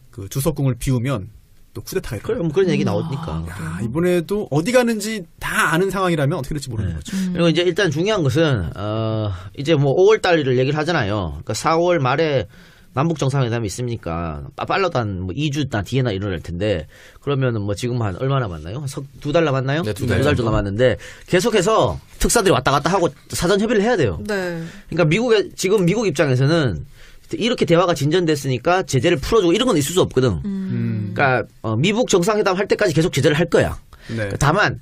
그 주석궁을 비우면 또 쿠데타가 그래, 뭐 그런 얘기 나오니까. 이번에도 어디 가는지 다 아는 상황이라면 어떻게 될지 모르는 거죠. 그리고 이제 일단 중요한 것은 이제 뭐 5월 달을 얘기를 하잖아요. 그러니까 4월 말에 남북 정상회담이 있으니까 빨라도 한 뭐 2주나 뒤에나 일어날 텐데 그러면은 뭐 지금 한 얼마 남았나요? 2달 남았나요? 네, 2달 2달 정도 남았는데 계속해서 특사들이 왔다 갔다 하고 사전 협의를 해야 돼요. 네. 그러니까 지금 미국 입장에서는 이렇게 대화가 진전됐으니까 제재를 풀어주고 이런 건 있을 수 없거든. 그러니까 미북 정상회담 할 때까지 계속 제재를 할 거야. 네. 다만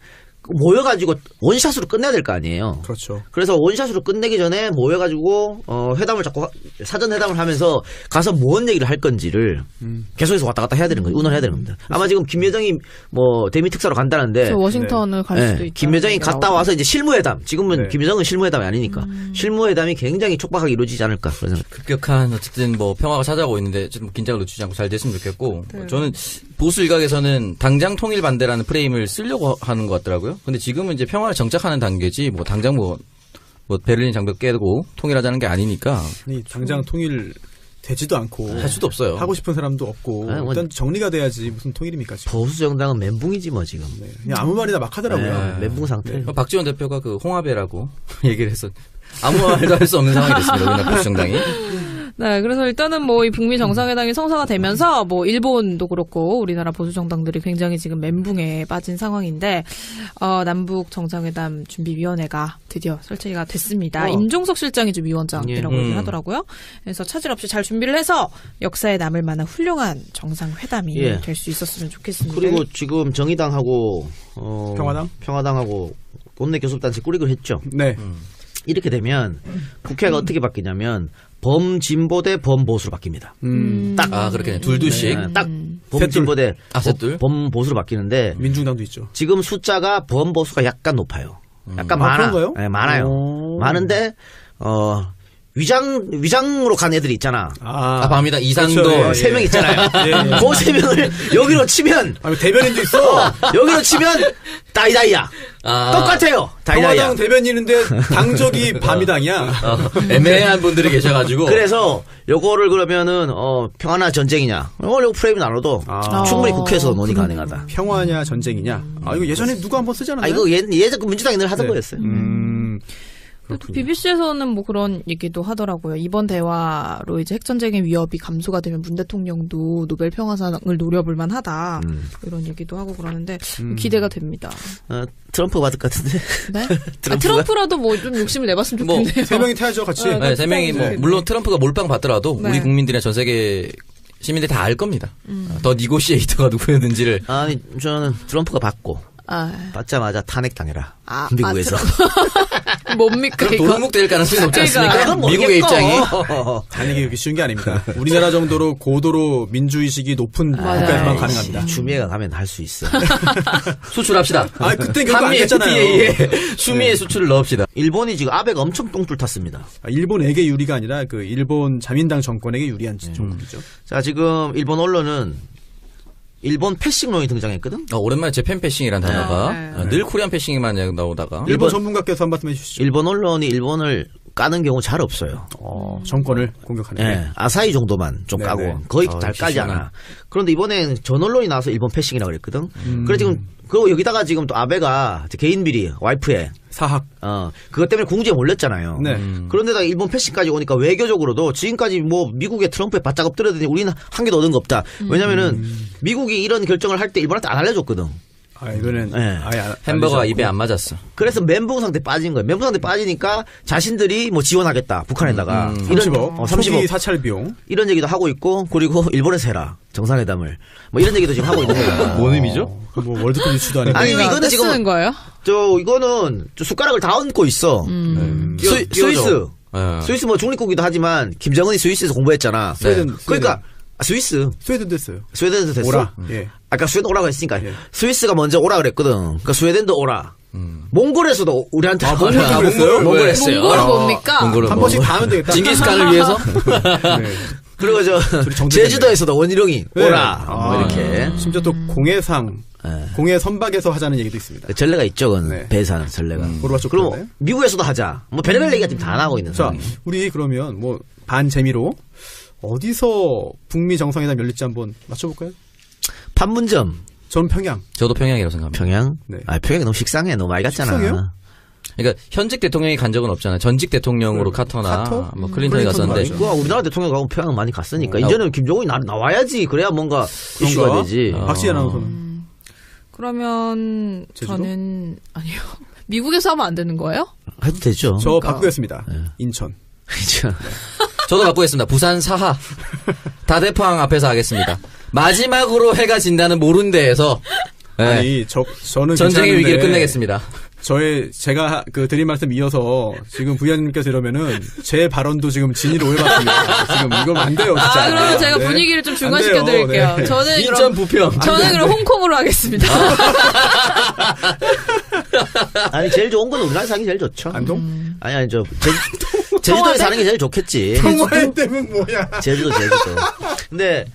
모여가지고 원샷으로 끝내야 될 거 아니에요. 그렇죠. 그래서 원샷으로 끝내기 전에 모여가지고 회담을 자꾸 사전 회담을 하면서 가서 뭔 얘기를 할 건지를 계속해서 왔다 갔다 해야 되는 거예요. 의논해야 되는 겁니다. 아마 지금 김여정이 뭐 대미 특사로 간다는데 워싱턴을 갈 수도 있다. 김여정이 갔다 와서 이제 실무회담. 지금은 네. 김여정은 실무회담이 아니니까 실무회담이 굉장히 촉박하게 이루어지지 않을까 그런 생각. 급격한 어쨌든 뭐 평화가 찾아오고 있는데 좀 긴장을 늦추지 않고 잘 됐으면 좋겠고 저는 보수 일각에서는 당장 통일 반대라는 프레임을 쓰려고 하는 것 같더라고요. 근데 지금은 이제 평화를 정착하는 단계지 뭐 당장 뭐 베를린 장벽 깨고 통일하자는 게 아니니까 당장 통일 되지도 않고 할 수도 없어요. 하고 싶은 사람도 없고 일단 정리가 돼야지 무슨 통일입니까 지금. 보수 정당은 멘붕이지 뭐 지금. 네. 그냥 아무 말이나 막 하더라고요. 멘붕 상태. 박지원 대표가 그 홍합회라고 얘기를 해서 아무 말도 할 수 없는 상황이 됐습니다. 우리나라 보수 정당이. 네, 그래서 일단은 뭐 이 북미 정상회담이 성사가 되면서 뭐 일본도 그렇고 우리나라 보수 정당들이 굉장히 지금 멘붕에 빠진 상황인데 남북 정상회담 준비위원회가 드디어 설치가 됐습니다. 임종석 실장이 좀 위원장이라고 얘기를 하더라고요. 그래서 차질 없이 잘 준비를 해서 역사에 남을 만한 훌륭한 정상회담이 될 수 있었으면 좋겠습니다. 그리고 지금 정의당하고 평화당하고 원내 교섭단체 꾸리기로 했죠. 네. 이렇게 되면 국회가 어떻게 바뀌냐면 범진보 대 범보수로 바뀝니다. 딱 그렇게 둘씩 딱 범진보 대 셋둘 범보수로 바뀌는데 민중당도 있죠. 지금 숫자가 범보수가 약간 높아요. 약간 많아. 그런가요? 네, 많아요. 많은데 위장으로 간 애들이 있잖아. 밤이다 이상도 그렇죠. 세 명 있잖아요. 그 세 명을 여기로 치면 대변인도 있어. 여기로 치면 다이다이야. 똑같아요. 다이다이야. 평화당 대변인인데 당적이 밤이당이야. 애매한 분들이 계셔가지고 그래서 요거를 그러면은 평화나 전쟁이냐 요거 프레임 나눠도 충분히 국회에서 논의 가능하다. 평화냐 전쟁이냐. 이거 예전에 누가 한번 쓰지 않았나요? 이거 예전 민주당이 늘 하던 거였어요. 또 BBC에서는 뭐 그런 얘기도 하더라고요. 이번 대화로 이제 핵전쟁의 위협이 감소가 되면 문 대통령도 노벨 평화상을 노려볼 만하다. 이런 얘기도 하고 그러는데 기대가 됩니다. 트럼프가 받을 것 같은데. 네? 트럼프라도 뭐 좀 욕심을 내봤으면 좋겠네요. 세 명이 타야죠 같이. 네, 세 명이 뭐 물론 트럼프가 몰빵 받더라도 네. 우리 국민들이나 전 세계 시민들이 다 알 겁니다. 더 니고시에이터가 누구였는지를. 아니 저는 트럼프가 받고 받자마자 탄핵당해라. 미국에서. 뭡니까 이거? 도둑될 가능성이 높지 않습니까? 그러니까 미국의 입장이. 단핵이 그렇게 쉬운 게 아닙니다. 우리나라 정도로 고도로 민주의식이 높은 국가에서만 가능합니다. 추미애가 가면 할 수 있어. 수출합시다. 그때 결국 안 한미 했잖아요. FTA에 추미애 수출을 넣읍시다. 일본이 지금 아베가 엄청 똥줄 탔습니다. 일본에게 유리가 아니라 그 일본 자민당 정권에게 유리한 정권이죠. 자 지금 일본 언론은 일본 패싱론이 등장했거든. 오랜만에 재팬 패싱이라는 단어가 네. 늘 코리안 패싱만 나오다가 일본 전문가께서 한 말씀 해주시죠. 일본 언론이 일본을 까는 경우 잘 없어요. 정권을 공격하는. 예, 아사히 정도만 좀 네네. 까고 거의 잘 까지 않아. 그런데 이번엔 전 언론이 나와서 일본 패싱이라고 그랬거든. 그래 지금 그리고 여기다가 지금 또 아베가 개인 비리 와이프의 사학. 그것 때문에 궁지에 몰렸잖아요. 네. 그런데다 일본 패싱까지 오니까 외교적으로도 지금까지 뭐 미국의 트럼프에 바짝 엎드려더니 우리는 한 개도 얻은 거 없다. 왜냐면은 미국이 이런 결정을 할 때 일본한테 안 알려줬거든. 이거는 네. 아예 햄버거가 알리지 입에 않고. 안 맞았어. 그래서 멘붕 상태 빠진 거예요. 멘붕 상태 빠지니까 자신들이 뭐 지원하겠다. 북한에다가. 30억. 30억. 초기 사찰 비용. 이런 얘기도 하고 있고 그리고 일본에서 해라. 정상회담을. 뭐 이런 얘기도 지금 하고 있는 거예요. 뭔 의미죠? 뭐 월드컵 이슈도 아니고. 아니, 그러니까 이거는 지금- 쓰는 거예요? 이거는 숟가락을 다 얹고 있어. 스위스. 예. 스위스 뭐 중립국이기도 하지만 김정은이 스위스에서 공부했잖아. 스웨덴. 그러니까 스위스. 스웨덴 됐어요. 스웨덴에서 됐어. 오라. 예. 아까 스웨덴 오라고 했으니까 예. 스위스가 먼저 오라 그랬거든. 그러니까 스웨덴도 오라. 몽골에서도 우리한테 몽골도 그랬어요? 몽골 했어요. 몽골은 뭡니까? 몽골은 한 뭐. 번씩 다 하면 되겠다. 징기스칸을 위해서 네. 그리고 정제됐네. 제주도에서도 원희룡이 네. 오라. 뭐 이렇게 심지어 또 공해상, 공해 선박에서 하자는 얘기도 있습니다. 전례가 있죠, 그건 네. 배산 전례가. 고르바초프 그럼 때문에. 미국에서도 하자. 뭐 별의별 얘기가 지금 다 나오고 있는 자, 상황이. 우리 그러면 뭐 반 재미로 어디서 북미 정상회담 열릴지 한번 맞춰볼까요? 판문점 전 평양. 저도 평양이라고 생각합니다. 평양. 네. 평양이 너무 식상해. 너무 많이 갔잖아. 식상해요? 그러니까 현직 대통령이 간 적은 없잖아요. 전직 대통령으로 카터나 카터? 뭐 클린턴이 클린턴 갔었는데 맞죠. 우리나라 대통령 가고 평양 많이 갔으니까 이제는 김정은이 나와야지. 그래야 뭔가 이슈가 그런가? 되지. 박씨 아나운서는. 그러면 제주도? 저는 아니요. 미국에서 하면 안 되는 거예요? 해도 되죠. 저 바꾸겠습니다. 인천. 저도 바꾸겠습니다. 부산 사하 다대포항 앞에서 하겠습니다. 마지막으로 해가 진다는 모른 데에서 네, 아니, 저는 전쟁의 괜찮은데 위기를 끝내겠습니다. 제가 드린 말씀 이어서 지금 부위원님께서 이러면은 제 발언도 지금 진위를 오해받습니다. 지금 이건 안 돼요, 진짜. 그러면 제가 네. 분위기를 좀 안 중화시켜 돼요. 드릴게요. 네. 저는 인천 부평. 저는 그럼 홍콩으로 하겠습니다. 아니 제일 좋은 건 우리나라 사는 게 제일 좋죠. 안동? 아니 제주도에 사는 게 제일 좋겠지. 평화의 댐은 뭐야? 제주도. 근데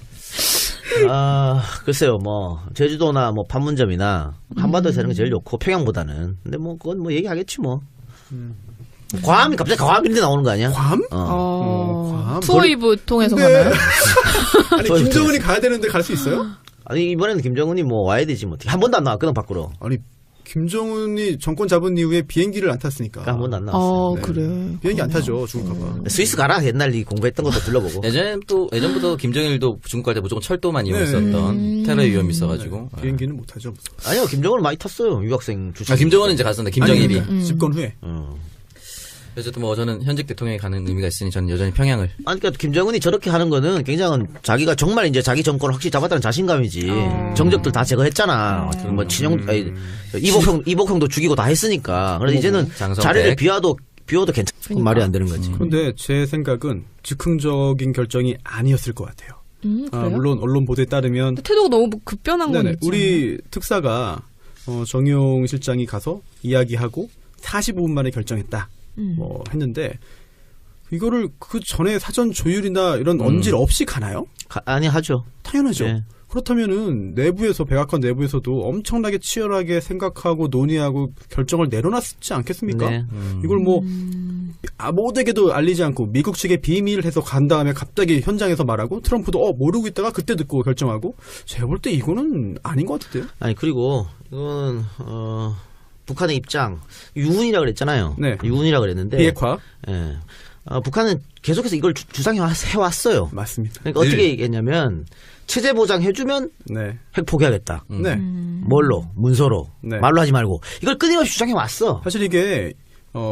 글쎄요, 뭐 제주도나 뭐 판문점이나 한반도에 사는 게 제일 좋고 평양보다는. 근데 뭐 그건 뭐 얘기하겠지 뭐. 괌이 갑자기 괌인데 나오는 거 아니야? 괌? 괌? 투어이브 통해서 근데- 가나요? 아니 김정은이 가야 되는데 갈 수 있어요? 아니 이번에는 김정은이 뭐 와야 되지 뭐. 한 번도 안 나왔거든 밖으로. 아니 김정은이 정권 잡은 이후에 비행기를 안 탔으니까. 한 번도 안 나왔어. 그래. 비행기 안 타죠 죽을까봐. 스위스 가라. 옛날 이 공부했던 것도 둘러보고. 예전부터 김정일도 중국 갈 때 무조건 철도만 이용했었던 테러 위험이 있어가지고. 비행기는 못 타죠. 아니요, 김정은 많이 탔어요. 유학생 주식. 김정은은 이제 갔었는데 김정일이. 아니, 집권 후에. 어쨌든 뭐 저는 현직 대통령이 가는 의미가 있으니 저는 여전히 평양을. 아니, 그러니까 김정은이 저렇게 하는 거는 굉장히 자기가 정말 이제 자기 정권을 확실히 잡았다는 자신감이지. 정적들 다 제거했잖아. 뭐 이복형도 죽이고 다 했으니까. 그래서 이제는 장성택. 자리를 비워도 괜찮은 말이 안 되는 거지. 그런데 제 생각은 즉흥적인 결정이 아니었을 것 같아요. 그래요? 물론 언론 보도에 따르면 근데 태도가 너무 급변한 건 네네, 있죠. 우리 특사가 정용 실장이 가서 이야기하고 45분 만에 결정했다. 뭐 했는데 이거를 그 전에 사전 조율이나 이런 언질 없이 가나요? 아니, 하죠. 당연하죠. 네. 그렇다면은 내부에서 백악관 내부에서도 엄청나게 치열하게 생각하고 논의하고 결정을 내려놨지 않겠습니까? 네. 이걸 뭐 모두에게도 알리지 않고 미국 측에 비밀을 해서 간 다음에 갑자기 현장에서 말하고 트럼프도 모르고 있다가 그때 듣고 결정하고 제가 볼 때 이거는 아닌 것 같은데요. 아니, 그리고 이건 북한의 입장 유훈이라 그랬잖아요. 네. 유훈이라 그랬는데 비핵화 예. 북한은 계속해서 이걸 주장해 왔어요. 맞습니다. 그러니까 어떻게 얘기했냐면 체제 보장 해주면 네, 핵 포기하겠다. 네. 뭘로? 문서로. 네. 말로 하지 말고. 이걸 끊임없이 주장해 왔어. 사실 이게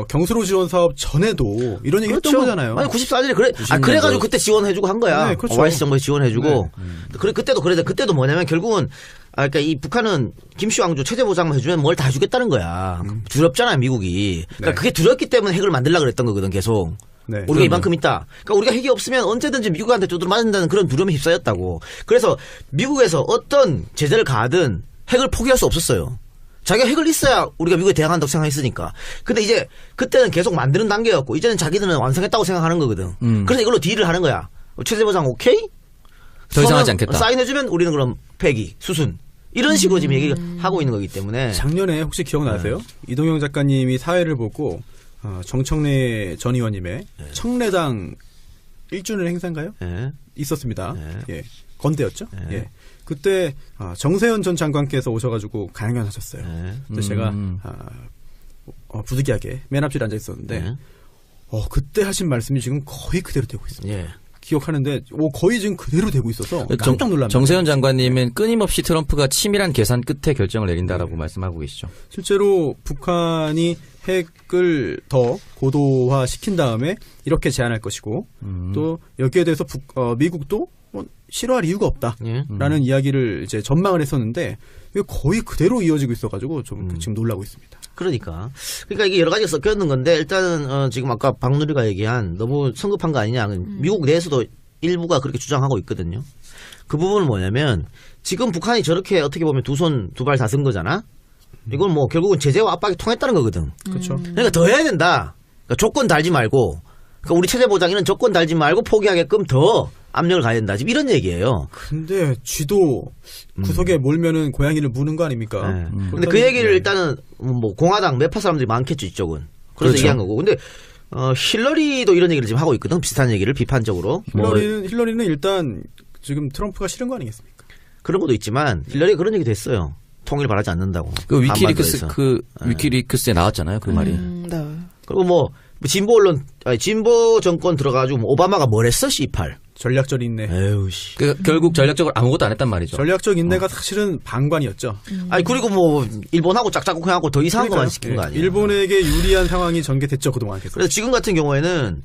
경수로 지원 사업 전에도 이런 얘기 했던 거잖아요. 아니 94년에 그래. 그래가지고 그때 지원해주고 한 거야. 네, 그렇죠. YS 정부에 지원해주고. 그때도 뭐냐면 결국은 그러니까 이 북한은 김씨 왕조 체제 보장만 해주면 뭘 다 해주겠다는 거야. 두렵잖아 미국이. 그러니까 네. 그게 두렵기 때문에 핵을 만들려고 그랬던 거거든 계속. 네. 우리가 이만큼 있다. 그러니까 우리가 핵이 없으면 언제든지 미국한테 두드려 맞는다는 그런 두려움에 휩싸였다고. 그래서 미국에서 어떤 제재를 가하든 핵을 포기할 수 없었어요. 자기가 핵을 있어야 우리가 미국에 대항한다고 생각했으니까. 근데 이제 그때는 계속 만드는 단계였고 이제는 자기들은 완성했다고 생각하는 거거든. 그래서 이걸로 딜을 하는 거야. 체제 보장 오케이? 더 이상 하지 않겠다. 사인해주면 우리는 그럼 폐기, 수순. 이런 식으로 지금 얘기를 하고 있는 거기 때문에. 작년에 혹시 기억나세요? 이동영 작가님이 사회를 보고 정청래 전 의원님의 청래당 1주년 행사인가요? 예. 있었습니다. 예. 건대였죠? 예. 그때 정세현 전 장관께서 오셔가지고 강연하셨어요. 그래서 제가 부득이하게 맨 앞줄에 앉아 있었는데 그때 하신 말씀이 지금 거의 그대로 되고 있습니다. 예. 기억하는데 거의 지금 그대로 되고 있어서 깜짝 놀랍니다. 정세현 장관님은 끊임없이 트럼프가 치밀한 계산 끝에 결정을 내린다라고 말씀하고 계시죠. 실제로 북한이 핵을 더 고도화 시킨 다음에 이렇게 제안할 것이고 또 여기에 대해서 미국도 싫어할 이유가 없다라는 이야기를 이제 전망을 했었는데 이게 거의 그대로 이어지고 있어가지고 좀 지금 놀라고 있습니다. 그러니까 이게 여러 가지 섞여있는 건데 일단은 지금 아까 박누리가 얘기한 너무 성급한 거 아니냐. 미국 내에서도 일부가 그렇게 주장하고 있거든요. 그 부분은 뭐냐면 지금 북한이 저렇게 어떻게 보면 두 손 두 발 다 쓴 거잖아. 이건 뭐 결국은 제재와 압박이 통했다는 거거든. 그렇죠. 그러니까 더 해야 된다. 그러니까 조건 달지 말고 그러니까 우리 체제 보장에는 조건 달지 말고 포기하게끔 더 압력을 가야 된다. 지금 이런 얘기예요. 근데 쥐도 구석에 몰면은 고양이를 무는 거 아닙니까? 네. 근데 그 얘기를 일단은 뭐 공화당 매파 사람들이 많겠죠 이쪽은. 그래서 그렇죠. 얘기한 거고. 근데 힐러리도 이런 얘기를 지금 하고 있거든. 비슷한 얘기를 비판적으로. 힐러리는 일단 지금 트럼프가 싫은 거 아니겠습니까? 그런 것도 있지만 힐러리가 그런 얘기도 했어요. 통일 바라지 않는다고. 그 위키리크스에 나왔잖아요. 그 말이. 네. 그리고 뭐 진보 언론, 진보 정권 들어가지고 뭐 오바마가 뭘 했어? C8. 전략적 인내. 에휴 씨. 결국 전략적으로 아무것도 안 했단 말이죠. 전략적 인내가 사실은 방관이었죠. 아니 그리고 뭐 일본하고 짝짝꿍하고 더 이상한 것만 시킨 거 아니에요. 일본에게 유리한 상황이 전개됐죠 그동안 계속. 그래서 지금 같은 경우에는